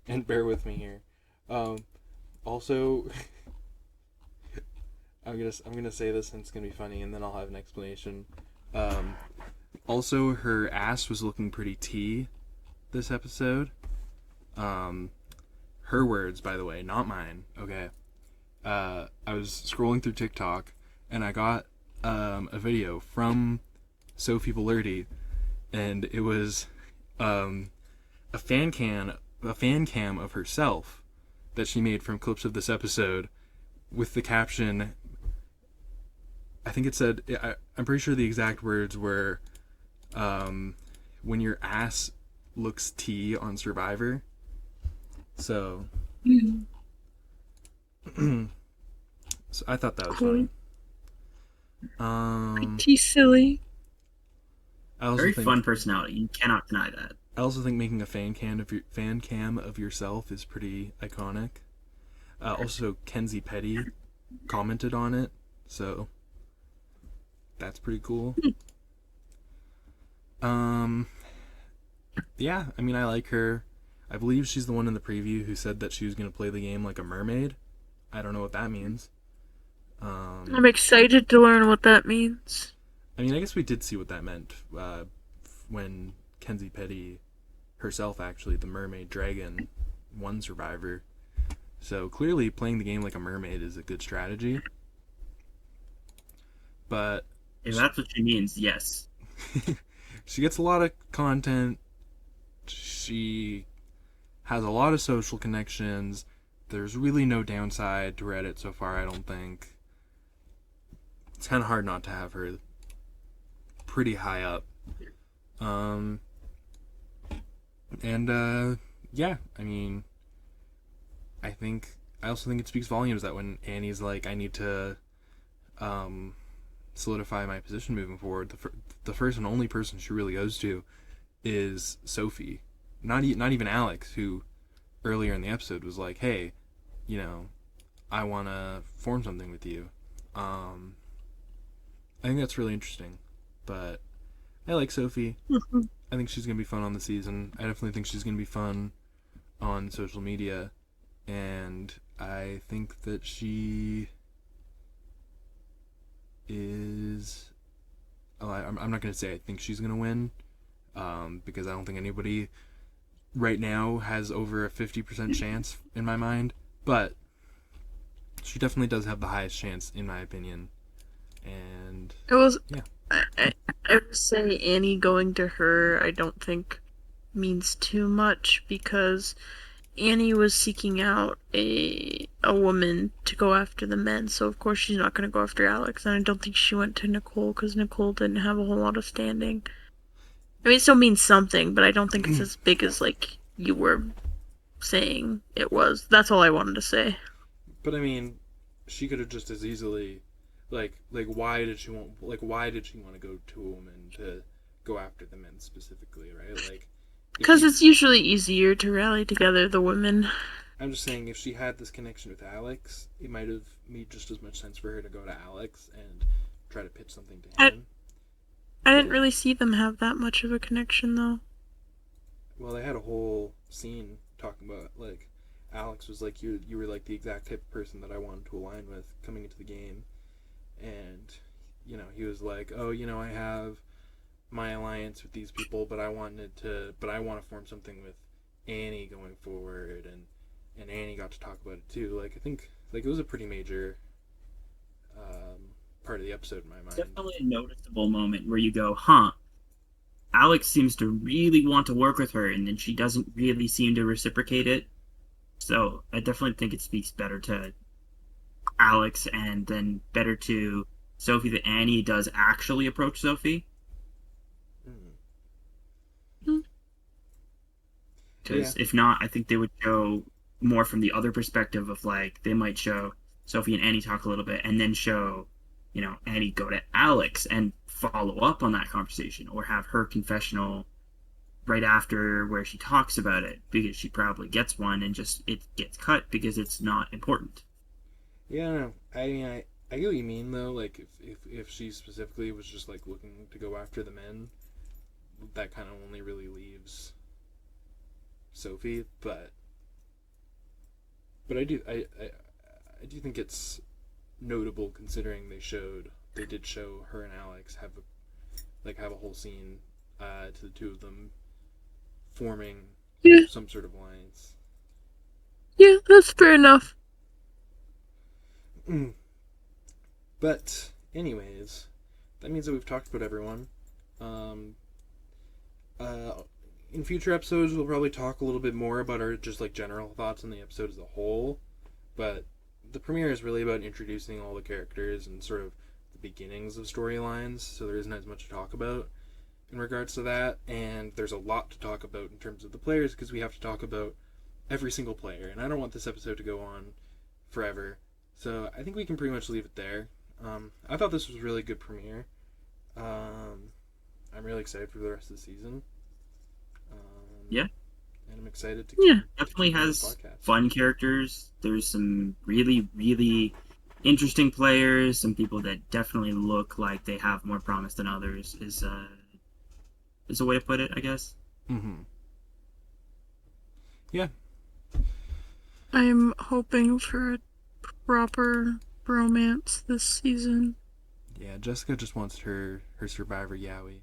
and bear with me here. Also, I'm gonna say this and it's gonna be funny, and then I'll have an explanation. Um, Also, her ass was looking pretty T this episode. Um, Her words, by the way, not mine. Okay. I was scrolling through TikTok and I got a video from Sophie Valerdi, and it was a fan cam of herself that she made from clips of this episode with the caption. I think it said, I'm pretty sure the exact words were, when your ass looks T on Survivor. So, so I thought that was
Cool.
funny.
Pretty silly.
I also
Very
think
fun personality. You cannot deny that.
I also think making a fan cam of yourself is pretty iconic. Also, Kenzie Petty commented on it, so that's pretty cool. Yeah, I mean, I like her. I believe she's the one in the preview who said that she was going to play the game like a mermaid. I don't know what that means.
I'm excited to learn what that means.
I mean, I guess we did see what that meant when Kenzie Petty herself, actually, the mermaid dragon, won Survivor. So clearly playing the game like a mermaid is a good strategy. But
If that's what she means, yes.
she gets a lot of content. She has a lot of social connections. There's really no downside to Reddit so far, I don't think. It's kind of hard not to have her pretty high up. Yeah, I mean, I also think it speaks volumes that when Annie's like, I need to solidify my position moving forward, the first and only person she really goes to is Sophie. Not even Alex, who earlier in the episode was like, hey, I want to form something with you. I think that's really interesting. But I like Sophie. I think she's going to be fun on the season. I definitely think she's going to be fun on social media. And I think that she is... I'm not going to say I think she's going to win, because I don't think anybody right now has over a 50% chance in my mind. But she definitely does have the highest chance, in my opinion. And
It was.
yeah.
I would say Annie going to her, I don't think means too much, because Annie was seeking out a woman to go after the men, so of course she's not going to go after Alex, and I don't think she went to Nicole because Nicole didn't have a whole lot of standing. I mean, it still means something, but I don't think it's as big as, like, you were saying it was. That's all I wanted to say.
But I mean, she could have just as easily, why did she want to go to a woman to go after the men specifically, right? Like,
Because it's usually easier to rally together the women.
I'm just saying, if she had this connection with Alex, it might have made just as much sense for her to go to Alex and try to pitch something to him.
I didn't really see them have that much of a connection, though.
Well, they had a whole scene talking about, like, Alex was like, you were like the exact type of person that I wanted to align with coming into the game. And, he was like, oh, I have my alliance with these people, but I want to form something with Annie going forward, and Annie got to talk about it too. Like, I think, like, it was a pretty major part of the episode in my mind.
Definitely a noticeable moment where you go, huh, Alex seems to really want to work with her, and then she doesn't really seem to reciprocate it. So I definitely think it speaks better to Alex, and then better to Sophie that Annie does actually approach Sophie. Because if not, I think they would show more from the other perspective of, like, they might show Sophie and Annie talk a little bit, and then show, Annie go to Alex and follow up on that conversation, or have her confessional right after where she talks about it because she probably gets one and just it gets cut because it's not important.
Yeah, no. I mean, I get what you mean though. Like if she specifically was just like looking to go after the men, that kind of only really leaves Sophie. But I do think it's notable considering they did show her and Alex have a whole scene to the two of them forming
Yeah,
some sort of alliance.
yeah, that's fair enough.
Mm. But anyways, that means that we've talked about everyone. Um, uh, in future episodes, we'll probably talk a little bit more about our just like general thoughts on the episode as a whole. But the premiere is really about introducing all the characters and sort of the beginnings of storylines. So there isn't as much to talk about in regards to that, and there's a lot to talk about in terms of the players because we have to talk about every single player, and I don't want this episode to go on forever. So I think we can pretty much leave it there. I thought this was a really good premiere. I'm really excited for the rest of the season.
Yeah.
And I'm excited to
Yeah.
Definitely
keep doing
has
this podcast.
fun characters. There's some really, really interesting players. Some people that definitely look like they have more promise than others. Is a way to put it, I guess.
Mm-hmm. Yeah.
I'm hoping for a proper romance this season.
Yeah, Jessica just wants her Survivor Yowie.